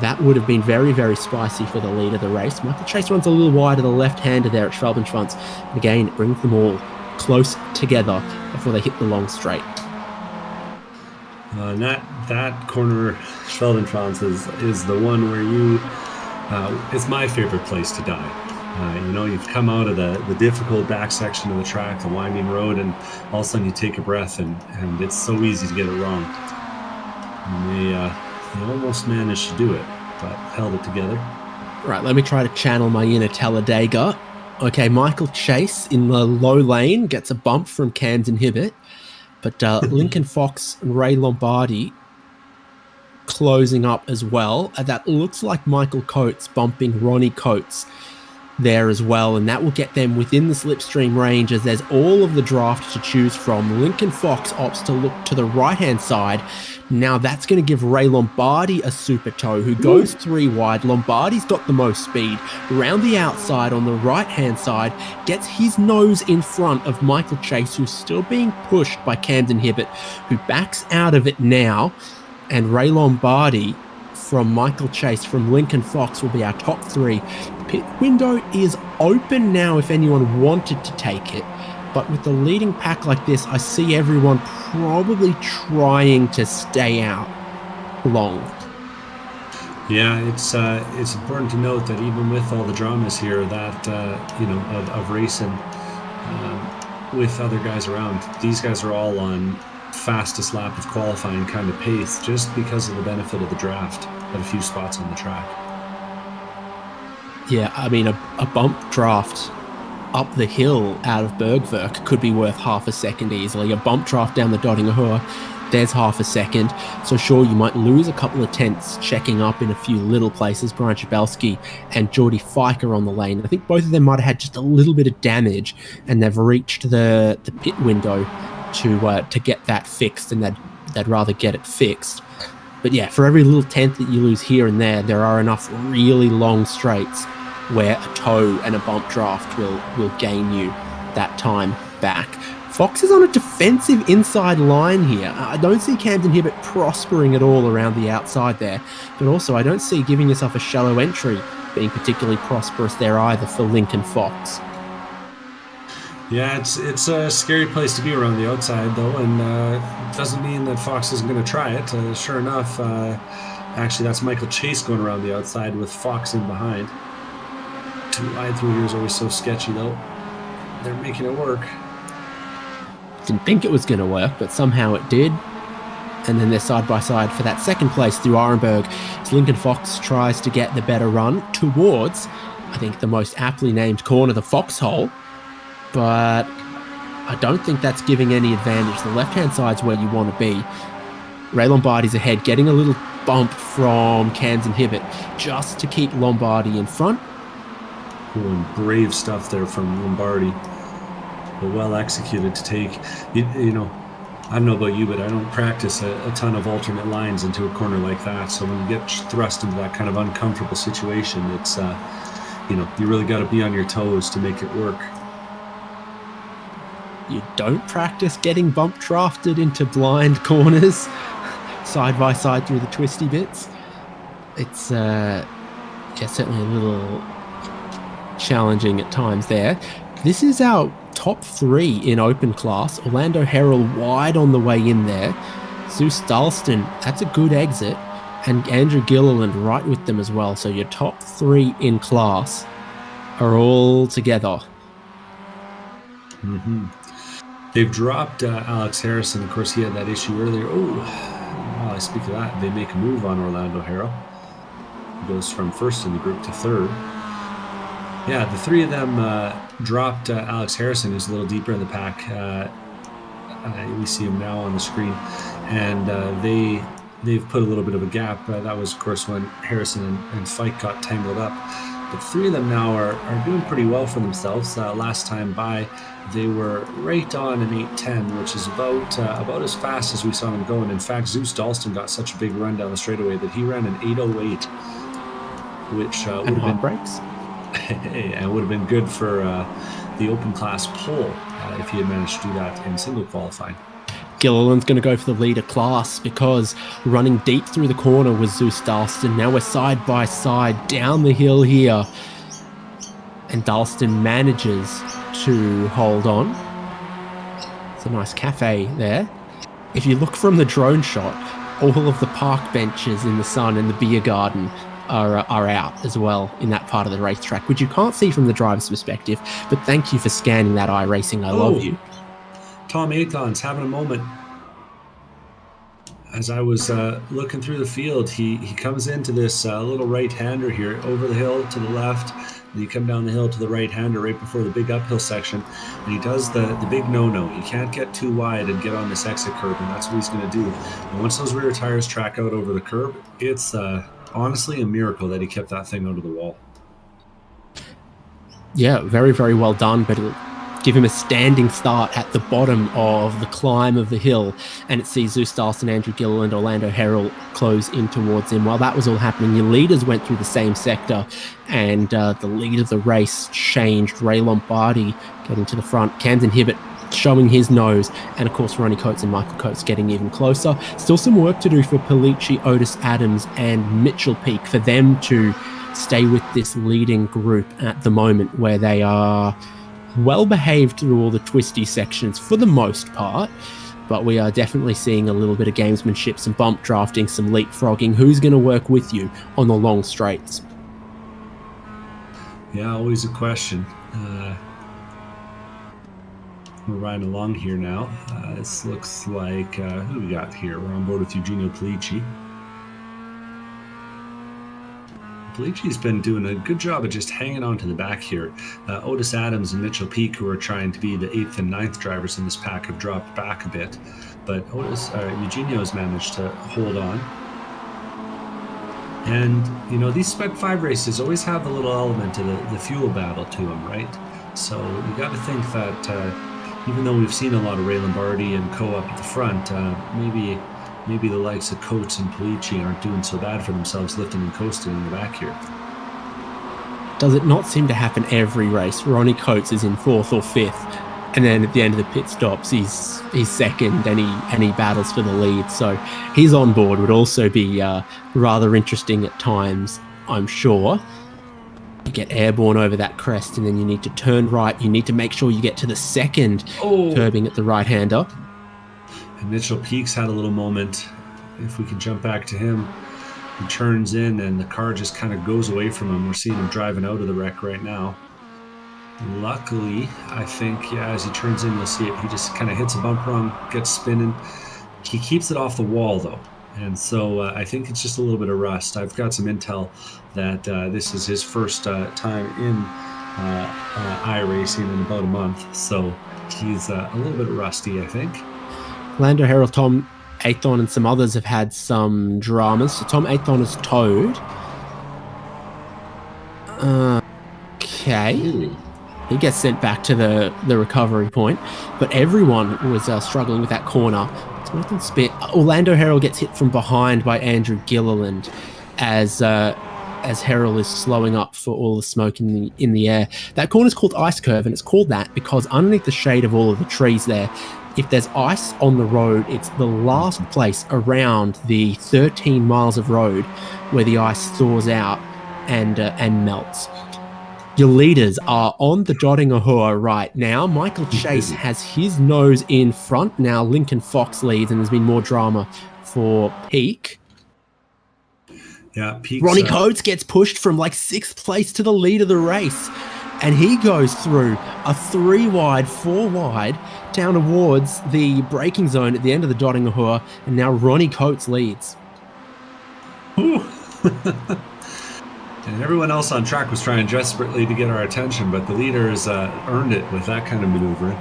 That would have been very, very spicy for the lead of the race. Michael Chase runs a little wide to the left-hander there at Schwalbenschwanz. Again, it brings them all close together before they hit the long straight. That corner, Schwalbenschwanz, is the one where you... it's my favorite place to die. You've come out of the difficult back section of the track, the winding road, and all of a sudden you take a breath, and it's so easy to get it wrong. And they almost managed to do it, but held it together. Right, let me try to channel my inner Talladega. Okay, Michael Chase in the low lane gets a bump from Camden Hibbett, but Lincoln Fox and Ray Lombardi closing up as well. That looks like Michael Coates bumping Ronnie Coates there as well, and that will get them within the slipstream range as there's all of the draft to choose from. Lincoln Fox opts to look to the right-hand side. Now that's going to give Ray Lombardi a super toe who goes three wide. Lombardi's got the most speed. Around the outside on the right-hand side, gets his nose in front of Michael Chase, who's still being pushed by Camden Hibbett, who backs out of it now. And Ray Lombardi from Michael Chase from Lincoln Fox will be our top three. The pit window is open now if anyone wanted to take it. But with the leading pack like this, I see everyone probably trying to stay out long. Yeah, it's important to note that even with all the dramas here that, of racing with other guys around, these guys are all on fastest lap of qualifying kind of pace just because of the benefit of the draft at a few spots on the track. Yeah, I mean, a bump draft up the hill out of Bergwerk could be worth half a second easily. A bump draft down the Dottinger Hohe, there's half a second. So sure, you might lose a couple of tenths checking up in a few little places. Brian Chabelski and Geordie Fike are on the lane. I think both of them might have had just a little bit of damage, and they've reached the pit window to get that fixed, and they'd rather get it fixed. But yeah, for every little tenth that you lose here and there are enough really long straights where a toe and a bump draft will gain you that time back. Fox is on a defensive inside line here. I don't see Camden Hibbett prospering at all around the outside there, but also I don't see giving yourself a shallow entry being particularly prosperous there either for Lincoln Fox. Yeah, it's a scary place to be around the outside, though, and it doesn't mean that Fox isn't going to try it. Sure enough, actually, that's Michael Chase going around the outside with Fox in behind. Too wide through here is always so sketchy, though. They're making it work. Didn't think it was going to work, but somehow it did. And then they're side by side for that second place through Arenberg as Lincoln Fox tries to get the better run towards, I think, the most aptly named corner, the Foxhole. But I don't think that's giving any advantage. The left-hand side's where you want to be. Ray Lombardi's ahead, getting a little bump from Camden Hibbett just to keep Lombardi in front. And brave stuff there from Lombardi, but well executed to take. I don't know about you, but I don't practice a ton of alternate lines into a corner like that. So when you get thrust into that kind of uncomfortable situation, it's you really got to be on your toes to make it work. You don't practice getting bump drafted into blind corners side by side through the twisty bits. It's certainly a little challenging at times there. This is our top 3 in open class. Orlando Herald wide on the way in there. Zeus Dalston, that's a good exit. And Andrew Gilliland right with them as well. So your top 3 in class are all together. Mm-hmm. They've dropped Alex Harrison. Of course, he had that issue earlier. Oh, well, I speak of that. They make a move on Orlando Herald. He goes from first in the group to third. Yeah, the 3 of them dropped Alex Harrison, who's a little deeper in the pack. We see him now on the screen. And they've put a little bit of a gap. That was, of course, when Harrison and Fike got tangled up. But 3 of them now are doing pretty well for themselves. Last time by, they were right on an 8:10, which is about as fast as we saw them go. And in fact, Zeus Dalston got such a big run down the straightaway that he ran an 8:08, which would have been breaks. and would have been good for the open class pole if he had managed to do that in single qualifying. Gilliland's going to go for the leader class because running deep through the corner was Zeus Dalston. Now we're side by side down the hill here. And Dalston manages to hold on. It's a nice cafe there. If you look from the drone shot, all of the park benches in the sun and the beer garden are out as well in that part of the racetrack, which you can't see from the driver's perspective. But thank you for scanning that iRacing. I love you. Tom Athon's having a moment. As I was looking through the field, he comes into this little right-hander here, over the hill to the left. And you come down the hill to the right-hander right before the big uphill section. And he does the big no-no. You can't get too wide and get on this exit curb, and that's what he's going to do. And once those rear tires track out over the curb, it's honestly a miracle that he kept that thing out of the wall. Yeah, very, very well done, but it'll give him a standing start at the bottom of the climb of the hill, and it sees Zeus Dalston, Andrew Gilliland, Orlando Herald close in towards him. While that was all happening, your leaders went through the same sector, and the lead of the race changed. Ray Lombardi getting to the front, Camden Hibbert showing his nose, and of course Ronnie Coates and Michael Coates getting even closer. Still some work to do for Pellicci, Otis Adams and Mitchell Peak for them to stay with this leading group at the moment, where they are well behaved through all the twisty sections for the most part, but we are definitely seeing a little bit of gamesmanship, some bump drafting, some leapfrogging. Who's going to work with you on the long straights? Yeah, always a question. We're riding along here now. This looks like, who we got here? We're on board with Eugenio Pellicci. Pellicci's been doing a good job of just hanging on to the back here. Otis Adams and Mitchell Peak, who are trying to be the 8th and 9th drivers in this pack, have dropped back a bit. But Eugenio's managed to hold on. And, you know, these Spec-5 races always have a little element of the fuel battle to them, right? So you got to think that even though we've seen a lot of Ray Lombardi and Co up at the front, maybe the likes of Coates and Pellicci aren't doing so bad for themselves, lifting and coasting in the back here. Does it not seem to happen every race? Ronnie Coates is in 4th or 5th, and then at the end of the pit stops, he's second, and he battles for the lead. So his on board would also be rather interesting at times, I'm sure. You get airborne over that crest, and then you need to turn right. You need to make sure you get to the second curbing at the right-hander. And Mitchell Peaks had a little moment. If we could jump back to him, he turns in and the car just kind of goes away from him. We're seeing him driving out of the wreck right now. Luckily, I think, as he turns in, you'll see it. He just kind of hits a bump rung, gets spinning. He keeps it off the wall, though. And so I think it's just a little bit of rust. I've got some intel that this is his first time in iRacing in about a month. So he's a little bit rusty, I think. Orlando Herald, Tom Athon and some others have had some dramas. So Tom Athon is towed. Okay. He gets sent back to the recovery point. But everyone was struggling with that corner. Orlando Herald gets hit from behind by Andrew Gilliland as as Herald is slowing up for all the smoke in the air. That corner is called Ice Curve, and it's called that because underneath the shade of all of the trees there, if there's ice on the road, it's the last place around the 13 miles of road where the ice thaws out and melts. Your leaders are on the Dottinghua right now. Michael Chase has his nose in front. Now Lincoln Fox leads, and there's been more drama for Peak. Yeah, Peak's, Ronnie Coates gets pushed from like 6th place to the lead of the race, and he goes through a 3 wide, 4 wide down towards the braking zone at the end of the Dottinghua, and now Ronnie Coates leads. And everyone else on track was trying desperately to get our attention, but the leader has earned it with that kind of maneuvering.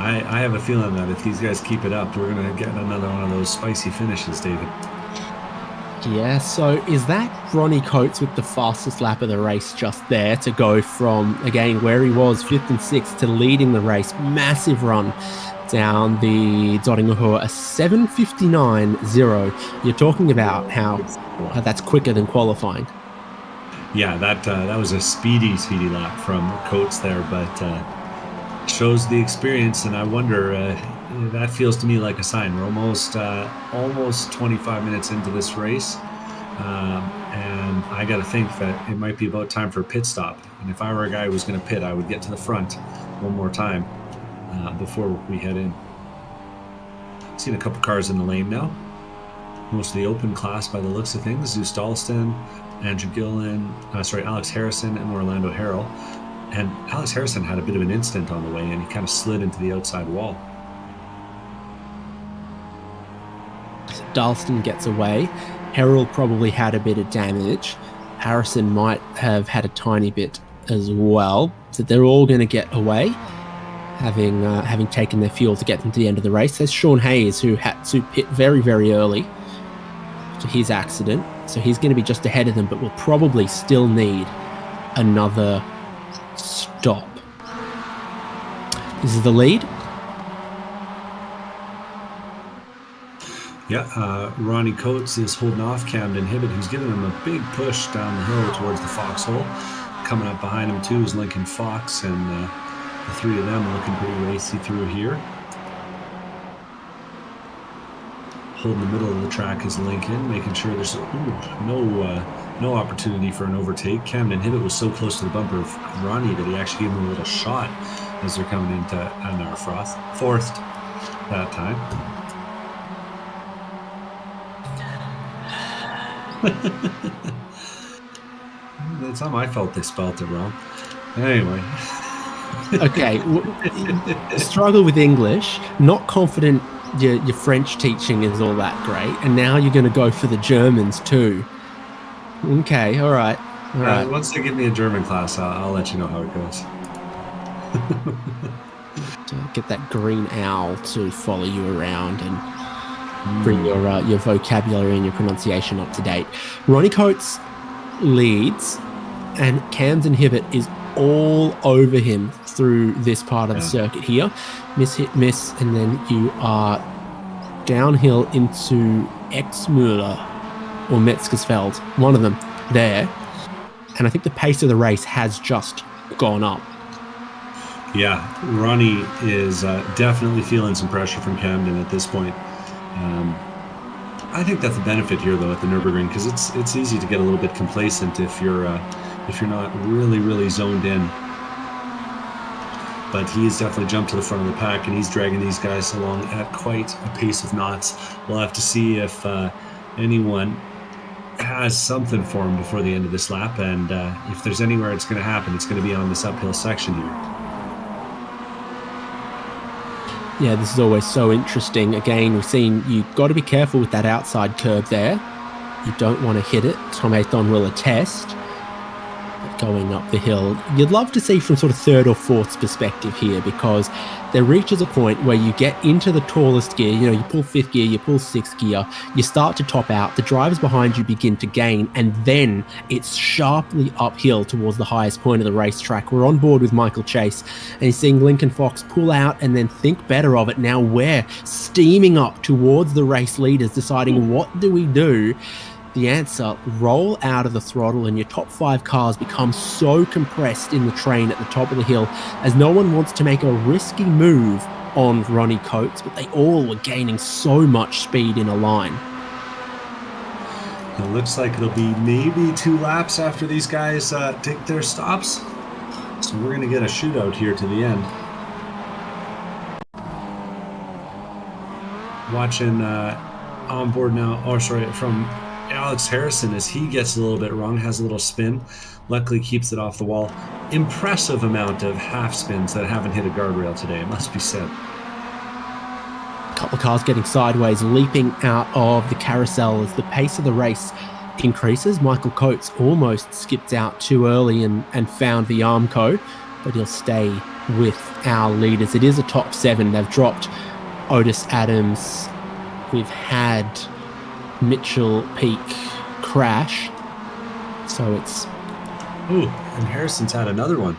I have a feeling that if these guys keep it up, we're going to get another one of those spicy finishes, David. Yeah, so is that Ronnie Coates with the fastest lap of the race just there to go from, again, where he was 5th and 6th to leading the race? Massive run down the Dottinghua, a 7:59.0. You're talking about how that's quicker than qualifying. Yeah, that was a speedy lap from Coates there, but shows the experience, and I wonder, that feels to me like a sign. We're almost 25 minutes into this race, and I got to think that it might be about time for a pit stop. And if I were a guy who was going to pit, I would get to the front one more time before we head in. Seen a couple cars in the lane now. Most of the open class by the looks of things. Zeus Dalston, Andrew Gillen, Alex Harrison, and Orlando Harrell. And Alex Harrison had a bit of an incident on the way, and he kind of slid into the outside wall. So Dalston gets away. Harrell probably had a bit of damage. Harrison might have had a tiny bit as well. So they're all going to get away, having taken their fuel to get them to the end of the race. There's Sean Hayes, who had to pit very, very early to his accident. So he's going to be just ahead of them, but will probably still need another stop. This is the lead. Yeah, Ronnie Coates is holding off Camden Hibbett, who's giving him a big push down the hill towards the foxhole. Coming up behind him too is Lincoln Fox, and the 3 of them looking pretty racy through here. Holding the middle of the track is Lincoln, making sure there's no opportunity for an overtake. Camden Hibbett was so close to the bumper of Ronnie that he actually gave him a little shot as they're coming into Anarfrost. Fourth that time. That's not my fault they spelled it wrong. Anyway. Okay. Struggle with English. Not confident your French teaching is all that great. And now you're going to go for the Germans too. Okay, all right. All right. Once they give me a German class, I'll let you know how it goes. Get that green owl to follow you around and bring your vocabulary and your pronunciation up to date. Ronnie Coates leads, and Camden Hibbett is all over him through this part of the circuit here. Miss, hit, miss, and then you are downhill into Exmüller or Metzgersfeld, one of them there. And I think the pace of the race has just gone up. Yeah, Ronnie is definitely feeling some pressure from Camden at this point. I think that's a benefit here, though, at the Nürburgring, because it's easy to get a little bit complacent if you're not really zoned in. But he's definitely jumped to the front of the pack, and he's dragging these guys along at quite a pace of knots. We'll have to see if anyone has something for him before the end of this lap, and if there's anywhere it's going to happen, it's going to be on this uphill section here. Yeah, this is always so interesting. Again, we've seen you've got to be careful with that outside curb there. You don't want to hit it. Tom Athon will attest. But going up the hill. You'd love to see from sort of third or fourth's perspective here, because there reaches a point where you get into the tallest gear, you pull fifth gear, you pull sixth gear, you start to top out, the drivers behind you begin to gain, and then it's sharply uphill towards the highest point of the racetrack. We're on board with Michael Chase, and he's seeing Lincoln Fox pull out and then think better of it. Now we're steaming up towards the race leaders, deciding what do we do? The answer, roll out of the throttle, and your top 5 cars become so compressed in the train at the top of the hill, as no one wants to make a risky move on Ronnie Coates, but they all were gaining so much speed in a line. It looks like it'll be maybe 2 laps after these guys take their stops. So we're going to get a shootout here to the end. Watching on board now, from Alex Harrison, as he gets a little bit wrong, has a little spin, luckily keeps it off the wall. Impressive amount of half spins that haven't hit a guardrail today, it must be said. A couple of cars getting sideways, leaping out of the carousel as the pace of the race increases. Michael Coates almost skipped out too early and found the Armco, but he'll stay with our leaders. It is a top 7. They've dropped Otis Adams. We've had Mitchell Peak crash, so it's and Harrison's had another one.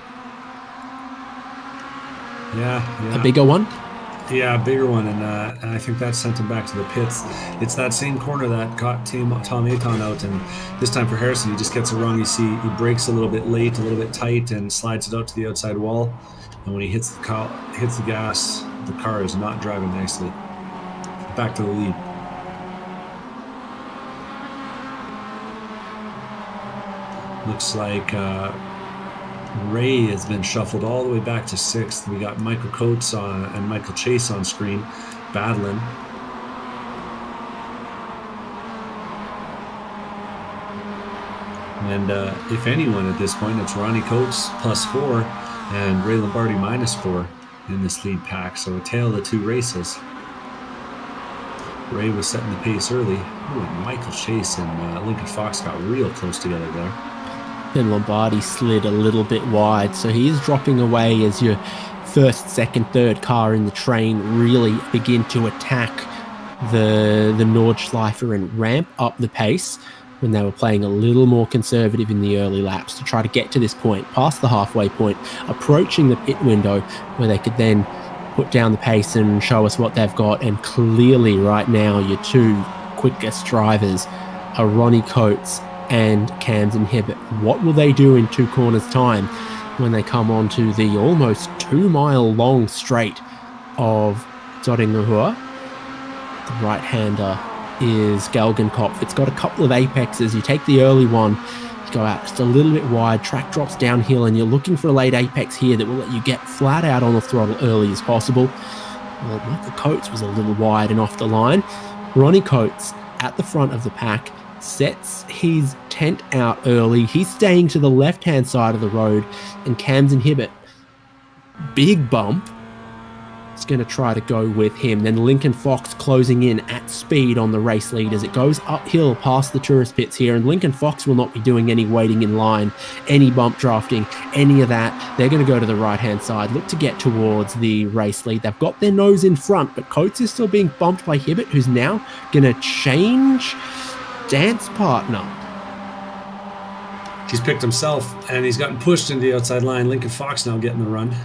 Yeah, a bigger one. Yeah, a bigger one, and I think that sent him back to the pits. It's that same corner that caught Tom Aton out, and this time for Harrison, he just gets it wrong. You see, he brakes a little bit late, a little bit tight, and slides it out to the outside wall. And when he hits the gas, the car is not driving nicely. Back to the lead. Looks like Ray has been shuffled all the way back to 6th. We got Michael Coates and Michael Chase on screen battling. And if anyone at this point, it's Ronnie Coates +4 and Ray Lombardi -4 in this lead pack. So a tale of the 2 races. Ray was setting the pace early. Ooh, and Michael Chase and Lincoln Fox got real close together there. Then Lombardi slid a little bit wide, so he's dropping away as your first, second, third car in the train really begin to attack the Nordschleife and ramp up the pace, when they were playing a little more conservative in the early laps to try to get to this point, past the halfway point, approaching the pit window, where they could then put down the pace and show us what they've got. And clearly right now your 2 quickest drivers are Ronnie Coates and Camden Hibbett. What will they do in 2 corners time when they come onto the almost 2-mile long straight of Zoringhua? The right-hander is Galgenkopf. It's got a couple of apexes. You take the early one, you go out just a little bit wide, track drops downhill, and you're looking for a late apex here that will let you get flat out on the throttle early as possible. Well, Michael Coates was a little wide and off the line. Ronnie Coates at the front of the pack sets his tent out early. He's staying to the left-hand side of the road, and Camden Hibbett, big bump, is going to try to go with him. Then Lincoln Fox closing in at speed on the race leaders. It goes uphill past the tourist pits here, and Lincoln Fox will not be doing any waiting in line, any bump drafting, any of that. They're going to go to the right-hand side, look to get towards the race lead. They've got their nose in front, but Coates is still being bumped by Hibbett, who's now going to change dance partner. He's picked himself, and he's gotten pushed into the outside line. Lincoln Fox now getting the run.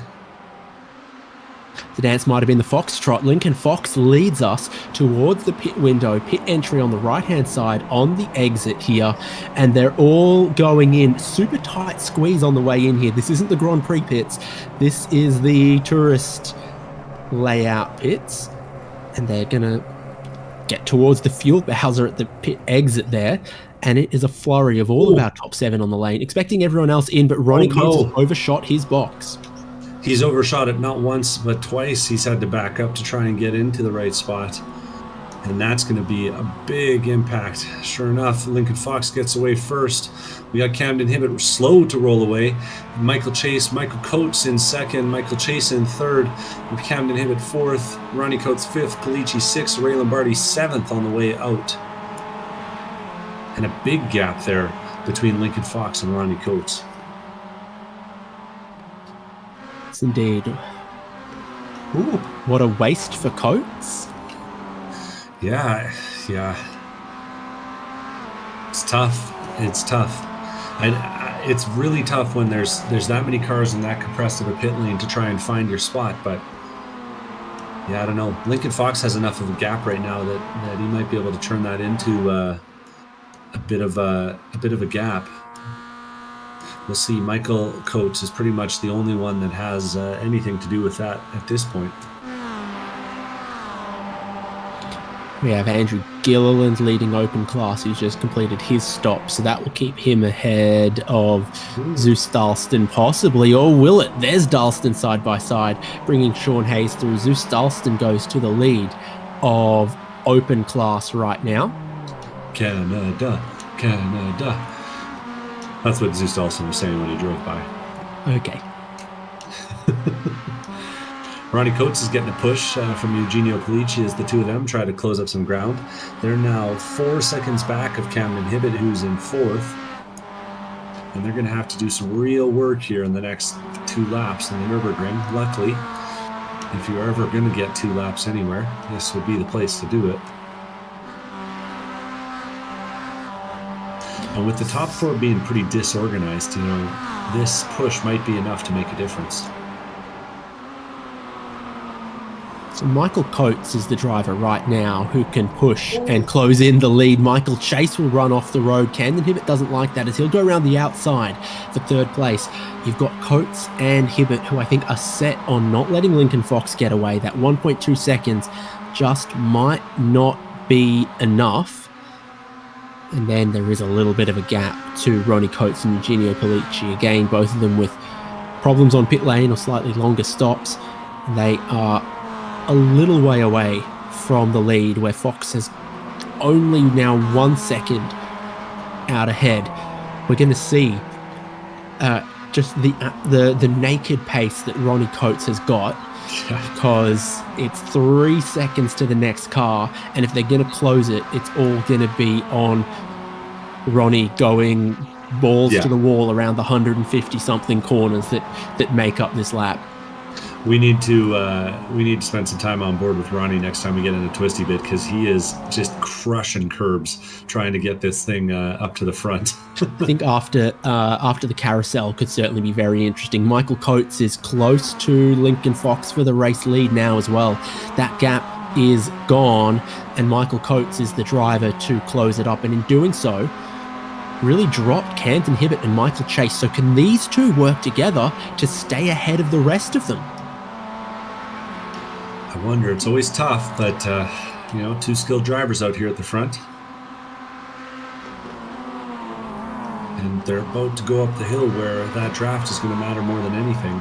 The dance might have been the Foxtrot. Lincoln Fox leads us towards the pit window, pit entry on the right-hand side on the exit here, and they're all going in. Super tight squeeze on the way in here. This isn't the Grand Prix pits. This is the tourist layout pits, and they're going to get towards the fuel bowser at the pit exit there, and it is a flurry of all of our top 7 on the lane, expecting everyone else in, but Ronnie Coates overshot his box. He's overshot it not once, but twice. He's had to back up to try and get into the right spot. And that's going to be a big impact. Sure enough, Lincoln Fox gets away first. We got Camden Hibbett slow to roll away. Michael Coates in second, Michael Chase in third, and Camden Hibbett fourth, Ronnie Coates fifth, Kalichi sixth, Ray Lombardi seventh on the way out. And a big gap there between Lincoln Fox and Ronnie Coates. Yes, indeed. Ooh, what a waste for Coates. Yeah. It's tough. It's really tough when there's that many cars in that compressed of a pit lane to try and find your spot. But yeah, I don't know. Lincoln Fox has enough of a gap right now that he might be able to turn that into a bit of a gap. We'll see. Michael Coates is pretty much the only one that has anything to do with that at this point. We have Andrew Gilliland leading open class, who's just completed his stop, so that will keep him ahead of Zeus Dalston possibly, or will it? There's Dalston side by side, bringing Sean Hayes through. Zeus Dalston goes to the lead of open class right now. Canada. That's what Zeus Dalston was saying when he drove by. Okay. Ronnie Coates is getting a push from Eugenio Polici as the two of them try to close up some ground. They're now 4 seconds back of Camden Hibbett, who's in fourth. And they're going to have to do some real work here in the next 2 laps in the Nürburgring. Luckily, if you're ever going to get 2 laps anywhere, this would be the place to do it. And with the top 4 being pretty disorganized, this push might be enough to make a difference. So Michael Coates is the driver right now who can push and close in the lead. Michael Chase will run off the road. Camden Hibbett doesn't like that as he'll go around the outside for 3rd place. You've got Coates and Hibbett, who I think are set on not letting Lincoln Fox get away. That 1.2 seconds just might not be enough. And then there is a little bit of a gap to Ronnie Coates and Eugenio Polici. Again, both of them with problems on pit lane or slightly longer stops. They are a little way away from the lead, where Fox has only now 1 second out ahead. We're going to see just the naked pace that Ronnie Coates has got, because it's 3 seconds to the next car, and if they're going to close it, it's all going to be on Ronnie going balls to the wall around the 150 something corners that make up this lap. We need to spend some time on board with Ronnie next time we get in a twisty bit, because he is just crushing curbs trying to get this thing up to the front. I think after the carousel could certainly be very interesting. Michael Coates is close to Lincoln Fox for the race lead now as well. That gap is gone, and Michael Coates is the driver to close it up, and in doing so, really dropped Camden Hibbett and Michael Chase. So can these two work together to stay ahead of the rest of them? I wonder. It's always tough, but 2 skilled drivers out here at the front. And they're about to go up the hill where that draft is going to matter more than anything.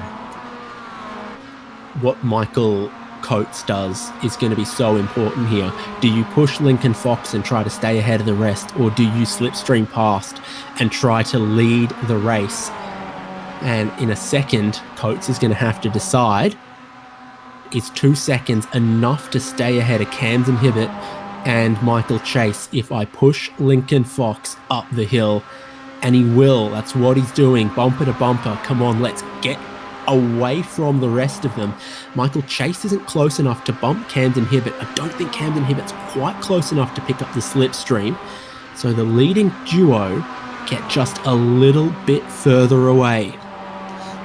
What Michael Coates does is going to be so important here. Do you push Lincoln Fox and try to stay ahead of the rest, or do you slipstream past and try to lead the race? And in a second, Coates is going to have to decide, is 2 seconds enough to stay ahead of Camden Hibbett and Michael Chase if I push Lincoln Fox up the hill? And he will. That's what he's doing, bumper to bumper. Come on, let's get away from the rest of them. Michael Chase isn't close enough to bump Camden Hibbett. I don't think Camden Hibbett's quite close enough to pick up the slipstream. So the leading duo get just a little bit further away.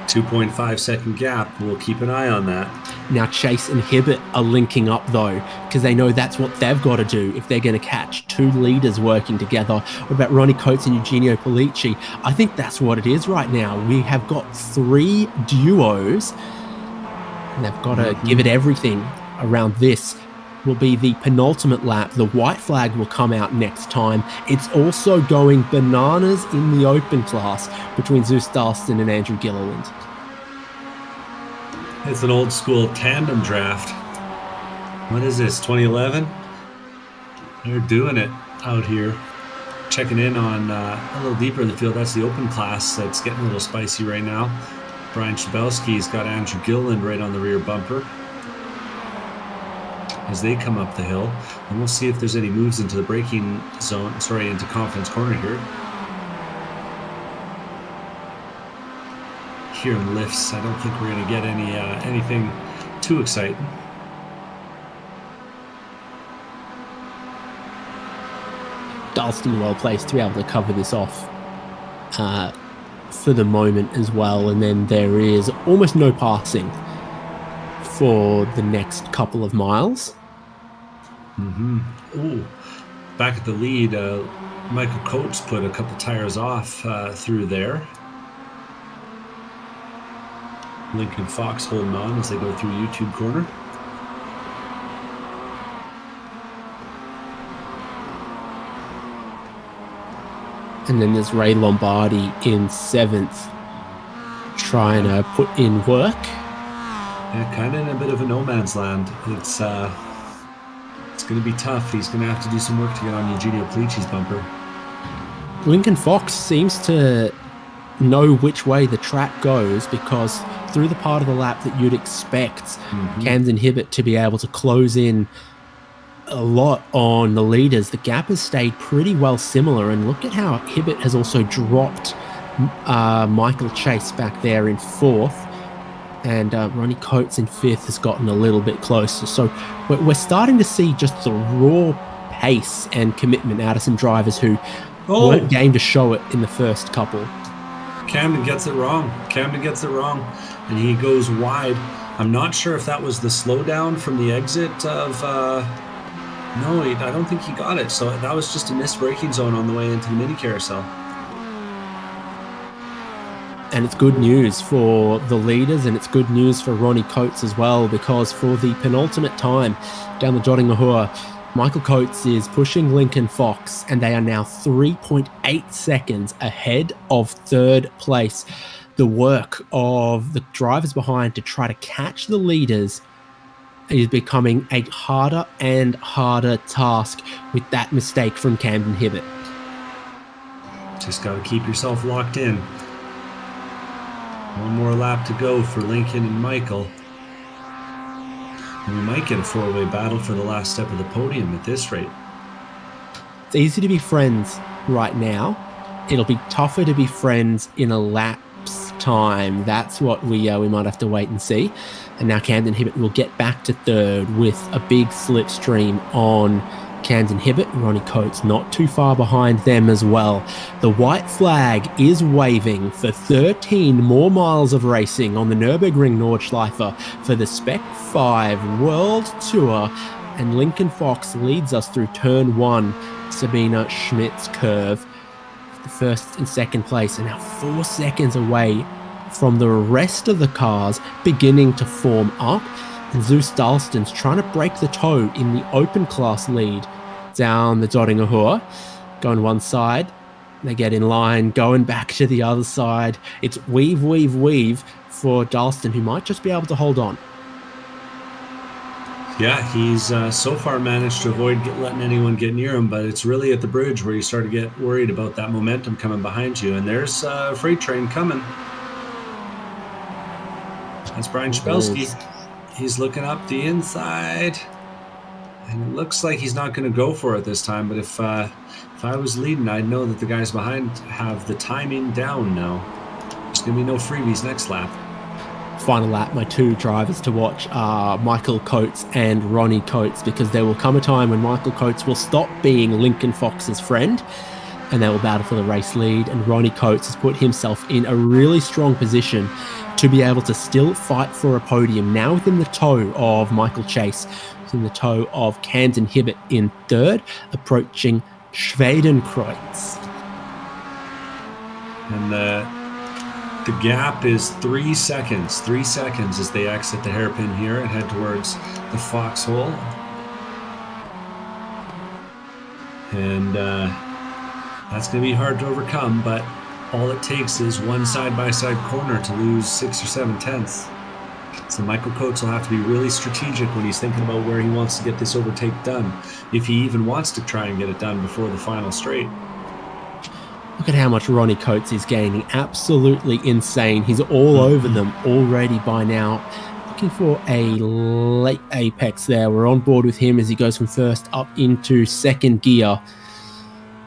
2.5 second gap. We'll keep an eye on that. Now Chase and Hibbett are linking up though, because they know that's what they've got to do if they're going to catch 2 leaders working together. What about Ronnie Coates and Eugenio Polici? I think that's what it is right now. We have got 3 duos, and they've got to give it everything around this. Will be the penultimate lap. The white flag will come out next time. It's also going bananas in the open class between Zeus Dalston and Andrew Gilliland. It's an old school tandem draft. What is this, 2011? They're doing it out here. Checking in on a little deeper in the field. That's the open class that's getting a little spicy right now. Brian Chabelski's got Andrew Gilliland right on the rear bumper as they come up the hill. And we'll see if there's any moves into the braking zone, into confidence corner here. hearing lifts. I don't think we're going to get anything too exciting. Dalston well placed to be able to cover this off for the moment as well. And then there is almost no passing for the next couple of miles. Ooh, back at the lead, Michael Coates put a couple tires off through there. Lincoln Fox holding on as they go through YouTube corner. And then there's Ray Lombardi in 7th, trying to put in work. Yeah, kind of in a bit of a no man's land. It's going to be tough. He's going to have to do some work to get on Eugenio Polici's bumper. Lincoln Fox seems to know which way the track goes, because through the part of the lap that you'd expect Camden Hibbett to be able to close in a lot on the leaders, the gap has stayed pretty well similar. And look at how Hibbett has also dropped Michael Chase back there in 4th, and Ronnie Coates in 5th has gotten a little bit closer. So we're starting to see just the raw pace and commitment out of some drivers who weren't game to show it in the first couple. Camden gets it wrong. And he goes wide. I'm not sure if that was the slowdown from the exit of... No, I don't think he got it. So that was just a missed braking zone on the way into the mini carousel. And it's good news for the leaders, and it's good news for Ronnie Coates as well, because for the penultimate time down the Dottingahua, Michael Coates is pushing Lincoln Fox, and they are now 3.8 seconds ahead of 3rd place. The work of the drivers behind to try to catch the leaders is becoming a harder and harder task with that mistake from Camden Hibbett. Just got to keep yourself locked in. One more lap to go for Lincoln and Michael. And we might get a 4-way battle for the last step of the podium at this rate. It's easy to be friends right now. It'll be tougher to be friends in a lap's time. That's what we might have to wait and see. And now Camden Hibbett will get back to 3rd with a big slipstream on Camden Hibbett. Ronnie Coates not too far behind them as well. The white flag is waving for 13 more miles of racing on the Nürburgring Nordschleife for the Spec-5 World Tour. And Lincoln Fox leads us through turn 1, Sabina Schmidt's curve, the 1st and 2nd place, and now 4 seconds away from the rest of the cars beginning to form up. And Zeus Dalston's trying to break the toe in the open class lead down the Dottingahua. Going one side, they get in line, going back to the other side. It's weave, weave, weave for Dalston, who might just be able to hold on. Yeah, he's so far managed to avoid letting anyone get near him, but it's really at the bridge where you start to get worried about that momentum coming behind you. And there's a freight train coming. That's Brian Chapelski. He's looking up the inside, and it looks like he's not going to go for it this time. But if I was leading, I'd know that the guys behind have the timing down now. There's going to be no freebies next lap. Final lap, my 2 drivers to watch are Michael Coates and Ronnie Coates, because there will come a time when Michael Coates will stop being Lincoln Fox's friend, and they will battle for the race lead. And Ronnie Coates has put himself in a really strong position to be able to still fight for a podium, now within the tow of Michael Chase, within the tow of Camden Hibbett in 3rd, approaching Schwedenkreuz. And the gap is 3 seconds. 3 seconds as they exit the hairpin here and head towards the foxhole. And that's going to be hard to overcome, but all it takes is one side-by-side corner to lose 6 or 7 tenths. So Michael Coates will have to be really strategic when he's thinking about where he wants to get this overtake done, if he even wants to try and get it done before the final straight. Look at how much Ronnie Coates is gaining. Absolutely insane. He's all over them already by now. Looking for a late apex there. We're on board with him as he goes from 1st up into 2nd gear.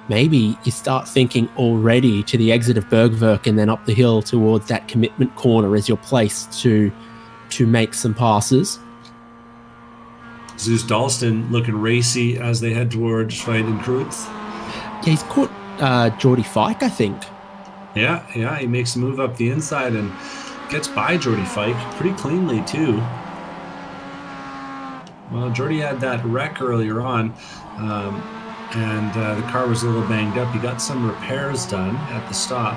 maybe you start thinking already to the exit of Bergwerk and then up the hill towards that commitment corner as your place to make some passes. Zeus Dalston looking racy as they head towards Schweidenkreuz. Yeah, he's caught Jordy Fike, I think. Yeah, he makes a move up the inside and gets by Jordy Fike pretty cleanly too. Well, Jordy had that wreck earlier on, and the car was a little banged up. He got some repairs done at the stop.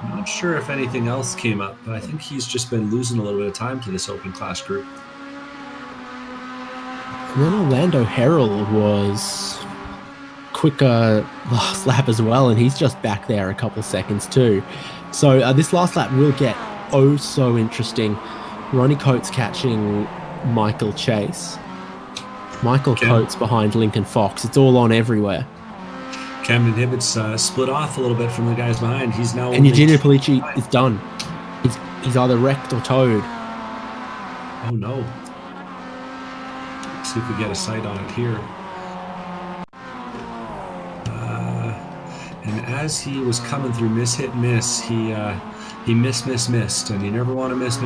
I'm not sure if anything else came up, but I think he's just been losing a little bit of time to this open class group. And then Orlando Herald was quicker last lap as well, and he's just back there a couple seconds too. So this last lap will get oh so interesting. Ronnie Coates catching Michael Chase. Michael Coates behind Lincoln Fox. It's all on everywhere. Camden Hibbett's split off a little bit from the guys behind. He's now... And Eugenio Pollicci is done. He's either wrecked or towed. Oh no. Let's see if we get a sight on it here. And as he was coming through miss, hit, miss, he missed, and you never want to miss.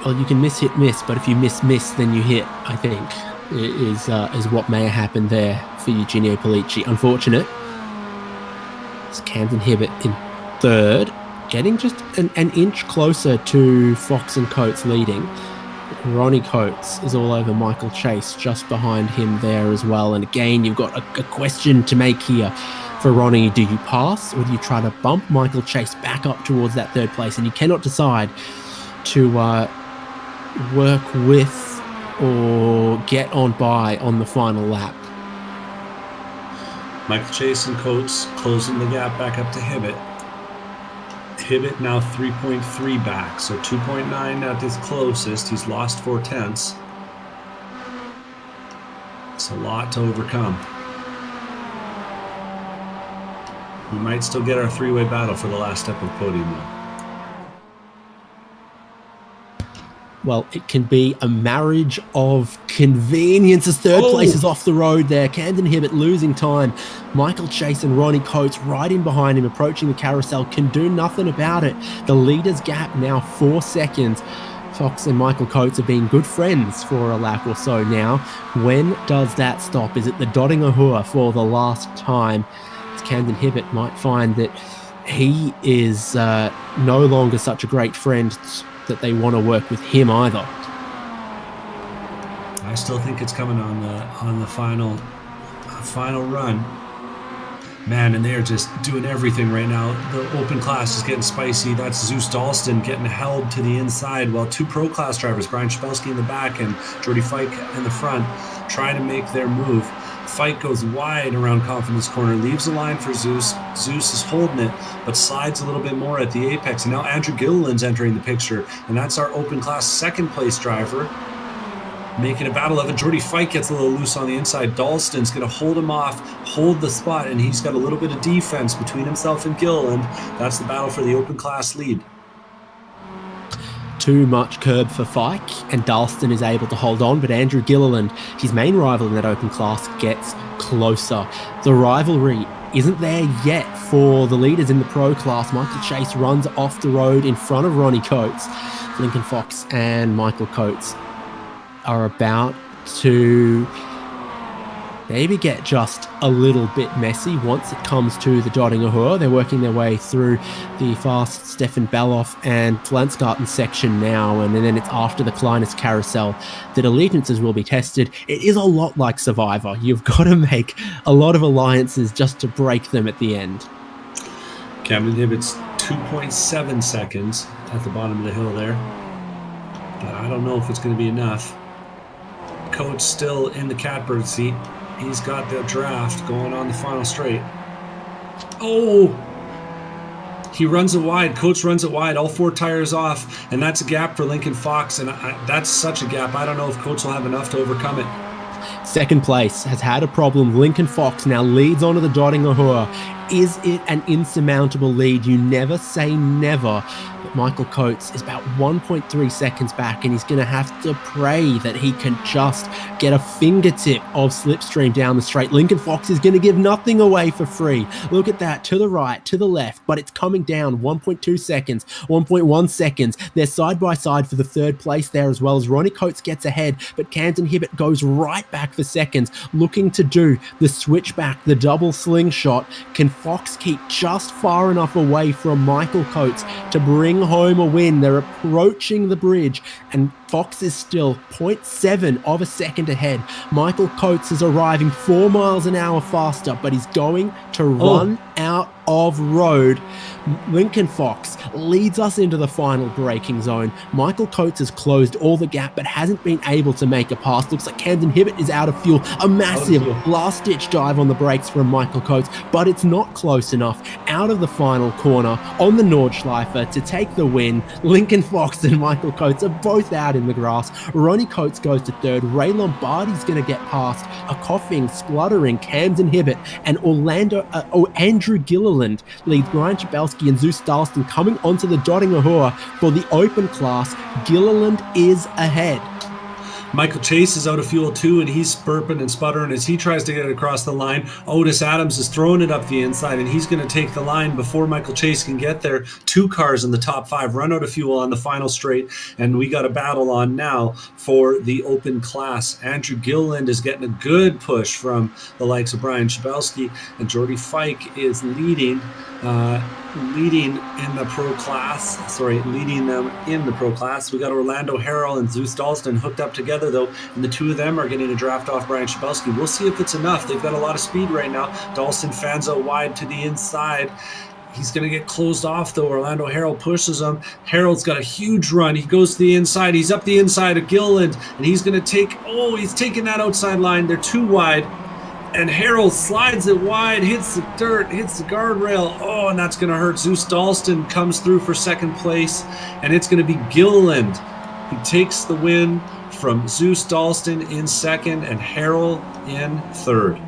Well, you can miss, hit, miss, but if you miss, then you hit, I think, is what may have happened there for Eugenio Pollicci. Unfortunate. It's Camden Hibbett in third, getting just an inch closer to Fox and Coates leading. Ronnie Coates is all over Michael Chase, just behind him there as well. And again, you've got a question to make here for Ronnie. Do you pass or do you try to bump Michael Chase back up towards that third place? And you cannot decide to work with or get on by on the final lap. Michael Chase and Coates closing the gap back up to Hibbett. Hibbett now 3.3 back, so 2.9 at his closest. He's lost 4/10. It's a lot to overcome. We might still get our three-way battle for the last step of the podium, though. Well, it can be a marriage of convenience as third place is off the road there. Camden Hibbett losing time. Michael Chase and Ronnie Coates right in behind him, approaching the carousel, can do nothing about it. The leaders gap now 4 seconds. Fox and Michael Coates have been good friends for a lap or so now. When does that stop? Is it the dotting a hua for the last time? As Camden Hibbett might find that he is no longer such a great friend that they want to work with him either. I still think it's coming on the final run. Man, and they're just doing everything right now. The open class is getting spicy. That's Zeus Dalston getting held to the inside, while two pro class drivers, Brian Shpelski in the back and Jordy Fike in the front, trying to make their move. Fike goes wide around Confidence Corner, leaves the line for Zeus. Zeus is holding it, but slides a little bit more at the apex. And now Andrew Gilliland's entering the picture, and that's our open class second place driver. Making a battle of it. Jordy Fike gets a little loose on the inside. Dalston's going to hold him off, hold the spot, and he's got a little bit of defense between himself and Gilliland. That's the battle for the open class lead. Too much curb for Fike, and Dalston is able to hold on, but Andrew Gilliland, his main rival in that open class, gets closer. The rivalry isn't there yet for the leaders in the pro class. Michael Chase runs off the road in front of Ronnie Coates. Lincoln Fox and Michael Coates are about to maybe get just a little bit messy once it comes to the dotting a hua. They're working their way through the fast Stefan Beloff and Flansgarten section now, and then it's after the Kleinis carousel that allegiances will be tested. It is a lot like Survivor. You've got to make a lot of alliances just to break them at the end. Camden Hibbett's 2.7 seconds at the bottom of the hill there, but I don't know if it's going to be enough. Coates still in the catbird seat. He's got the draft going on the final straight. Oh! He runs it wide. Coates runs it wide. All four tires off. And that's a gap for Lincoln Fox. And that's such a gap. I don't know if Coates will have enough to overcome it. Second place has had a problem. Lincoln Fox now leads onto the dotting Ahua. Is it an insurmountable lead? You never say never. But Michael Coates is about 1.3 seconds back, and he's going to have to pray that he can just get a fingertip of slipstream down the straight. Lincoln Fox is going to give nothing away for free. Look at that, to the right, to the left, but it's coming down 1.2 seconds, 1.1 seconds. They're side by side for the third place there, as well as Ronnie Coates gets ahead, but Camden Hibbett goes right back for seconds, looking to do the switchback, the double slingshot. Can Fox keep just far enough away from Michael Coates to bring home a win? They're approaching the bridge, and Fox is still 0.7 of a second ahead. Michael Coates is arriving 4 miles an hour faster, but he's going to run out of road. Lincoln Fox leads us into the final braking zone. Michael Coates has closed all the gap but hasn't been able to make a pass. Looks like Camden Hibbett is out of fuel. A massive last-ditch dive on the brakes from Michael Coates, but it's not close enough. Out of the final corner on the Nordschleife to take the win. Lincoln Fox and Michael Coates are both out in the grass. Ronnie Coates goes to third. Ray Lombardi's going to get past a coughing, spluttering Camden Hibbett, and Andrew Gilliland leads Brian Chabelski and Zeus Dalston coming onto the dotting Ahua for the open class. Gilliland is ahead. Michael Chase is out of fuel too, and he's burping and sputtering as he tries to get it across the line. Otis Adams is throwing it up the inside, and he's going to take the line before Michael Chase can get there. 2 cars in the top 5 run out of fuel on the final straight, and we got a battle on now for the open class. Andrew Gilliland is getting a good push from the likes of Brian Chabelski, and Jordy Fike is leading in the pro class. Leading them in the pro class. We got Orlando Harrell and Zeus Dalston hooked up together though, and the two of them are getting a draft off Brian Chabelski. We'll see if it's enough. They've got a lot of speed right now. Dalston fans out wide to the inside. He's going to get closed off though. Orlando Harrell pushes him. Harold's got a huge run. He goes to the inside. He's up the inside of Gilliland, and he's going to he's taking that outside line. They're too wide. And Harold slides it wide, hits the dirt, hits the guardrail. Oh, and that's going to hurt. Zeus Dalston comes through for second place, and it's going to be Gilliland who takes the win from Zeus Dalston in second and Harold in third.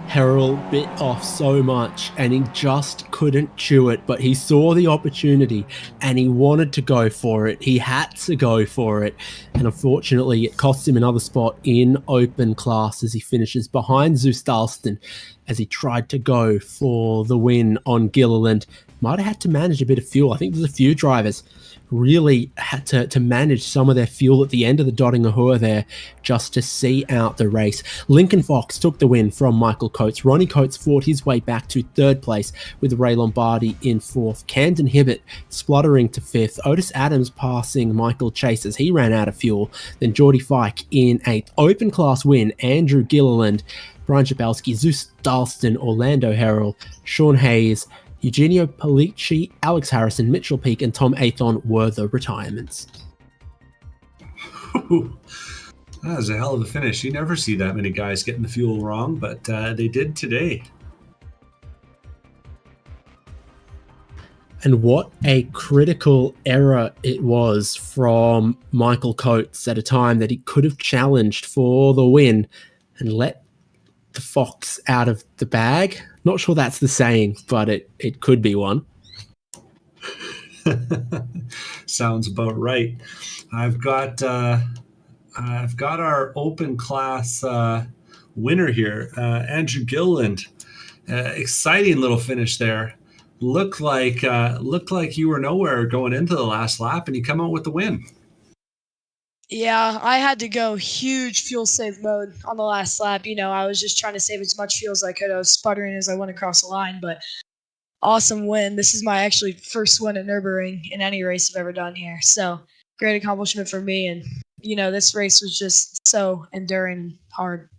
Harold bit off so much and he just couldn't chew it, but he saw the opportunity and he wanted to go for it. He had to go for it, and unfortunately it cost him another spot in open class as he finishes behind Zeus Dalston as he tried to go for the win on Gilliland. Might have had to manage a bit of fuel. I think there's a few drivers really had to manage some of their fuel at the end of the dotting Ahua there just to see out the race. Lincoln Fox took the win from Michael Coates. Ronnie Coates fought his way back to third place with Ray Lombardi in fourth. Camden Hibbett spluttering to fifth. Otis Adams passing Michael Chase as he ran out of fuel. Then Jordy Fike in eighth. Open class win, Andrew Gilliland, Brian Chabelski, Zeus Dalston, Orlando Harrell, Sean Hayes, Eugenio Polici, Alex Harrison, Mitchell Peake, and Tom Athon were the retirements. That was a hell of a finish. You never see that many guys getting the fuel wrong, but they did today. And what a critical error it was from Michael Coates at a time that he could have challenged for the win and let the fox out of the bag. Not sure that's the saying, but it could be one. Sounds about right. I've got our open class winner here, Andrew Gilliland. Exciting little finish there. Looked like you were nowhere going into the last lap, and you come out with the win. Yeah, I had to go huge fuel save mode on the last lap. I was just trying to save as much fuel as I could. I was sputtering as I went across the line, but awesome win. This is my actually first win at Nürburgring in any race I've ever done here. So great accomplishment for me. And, this race was just so enduring and hard.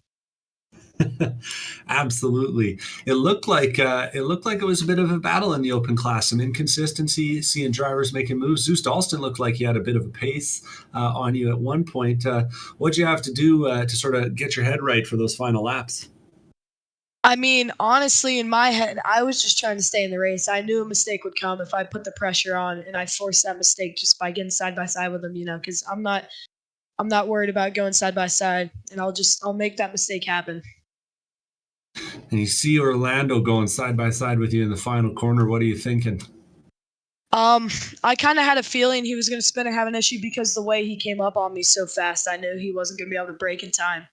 Absolutely. It looked like it was a bit of a battle in the open class. Some inconsistency, seeing drivers making moves. Zeus Dalston looked like he had a bit of a pace on you at one point. What'd you have to do to sort of get your head right for those final laps? I mean, honestly, in my head, I was just trying to stay in the race. I knew a mistake would come if I put the pressure on, and I forced that mistake just by getting side by side with him, because I'm not I'm not worried about going side by side, and I'll make that mistake happen. And you see Orlando going side by side with you in the final corner. What are you thinking? I kind of had a feeling he was going to spin and have an issue because the way he came up on me so fast, I knew he wasn't going to be able to break in time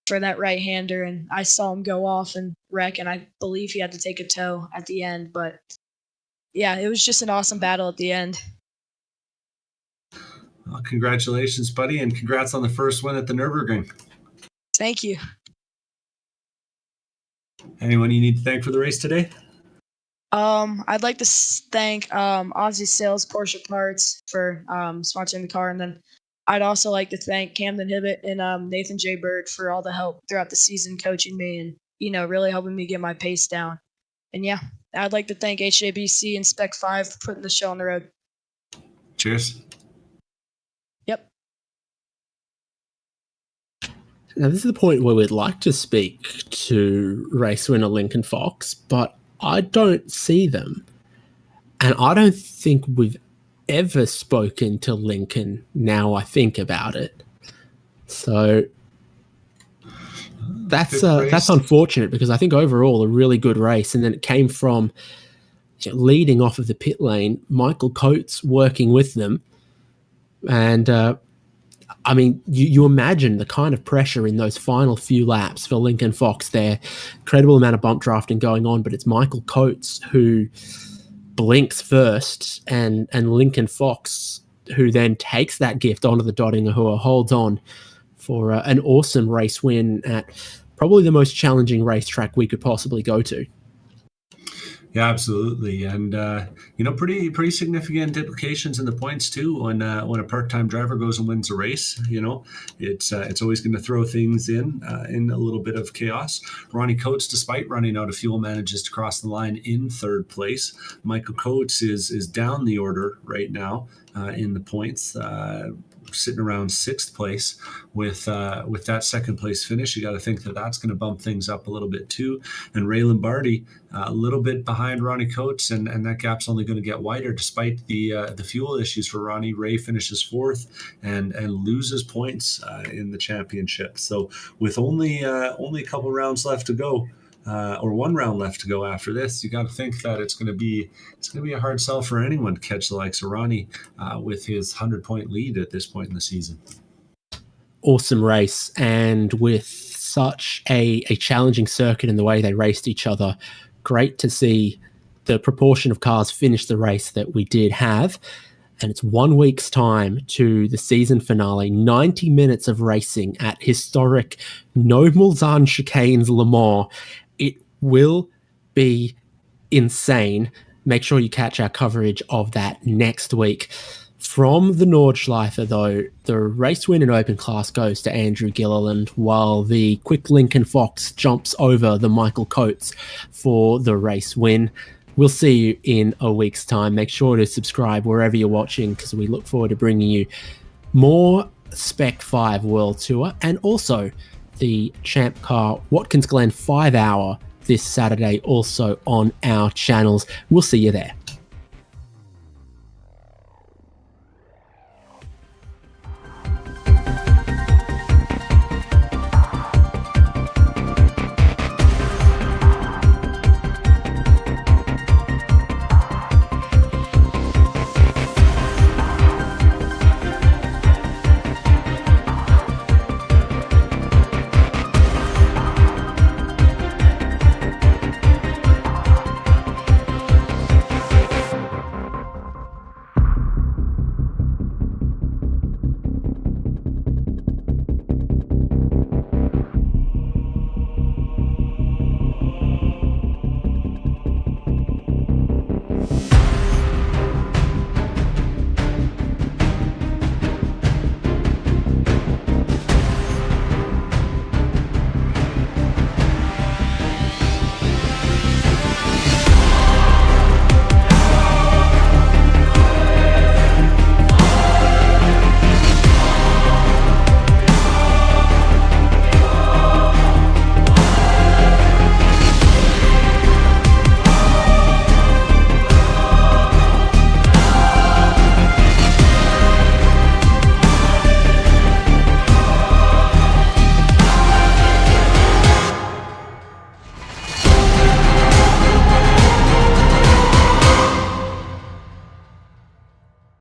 for that right-hander, and I saw him go off and wreck, and I believe he had to take a toe at the end. But yeah, it was just an awesome battle at the end. Well, congratulations, buddy, and congrats on the first win at the Nürburgring. Thank you. Anyone you need to thank for the race today? I'd like to thank Aussie Sales Porsche Parts for sponsoring the car, and then I'd also like to thank Camden Hibbett and Nathan J. Bird for all the help throughout the season, coaching me and really helping me get my pace down. And yeah, I'd like to thank HJBC and Spec-5 for putting the show on the road. Cheers. Yep. Now, this is the point where we'd like to speak to race winner Lincoln Fox, but I don't see them. And I don't think we've ever spoken to Lincoln now I think about it. So that's unfortunate, because I think overall a really good race. And then it came from leading off of the pit lane, Michael Coates working with them. And I mean, you imagine the kind of pressure in those final few laps for Lincoln Fox there. Incredible amount of bump drafting going on, but it's Michael Coates who blinks first, and Lincoln Fox who then takes that gift onto the Dottinger, who holds on for an awesome race win at probably the most challenging racetrack we could possibly go to. Yeah, absolutely, and pretty significant implications in the points too. When a part-time driver goes and wins a race, it's always going to throw things in a little bit of chaos. Ronnie Coates, despite running out of fuel, manages to cross the line in third place. Michael Coates is down the order right now in the points. Sitting around sixth place with that second place finish. You got to think that that's going to bump things up a little bit too. And Ray Lombardi a little bit behind Ronnie Coates, and that gap's only going to get wider despite the fuel issues for Ronnie. Ray finishes fourth and loses points in the championship. So with only a couple rounds left to go, or one round left to go after this, you got to think that it's going to be a hard sell for anyone to catch the likes of Ronnie with his 100-point lead at this point in the season. Awesome race, and with such a challenging circuit in the way they raced each other, great to see the proportion of cars finish the race that we did have. And it's 1 week's time to the season finale, 90 minutes of racing at historic No Mulsanne Chicanes Le Mans. It will be insane. Make sure you catch our coverage of that next week. From the Nordschleife, though, the race win in open class goes to Andrew Gilliland, while the quick Lincoln Fox jumps over the Michael Coates for the race win. We'll see you in a week's time. Make sure to subscribe wherever you're watching, because we look forward to bringing you more Spec-5 World Tour, and also the Champ Car Watkins Glen 5 hour this Saturday, also on our channels. We'll see you there.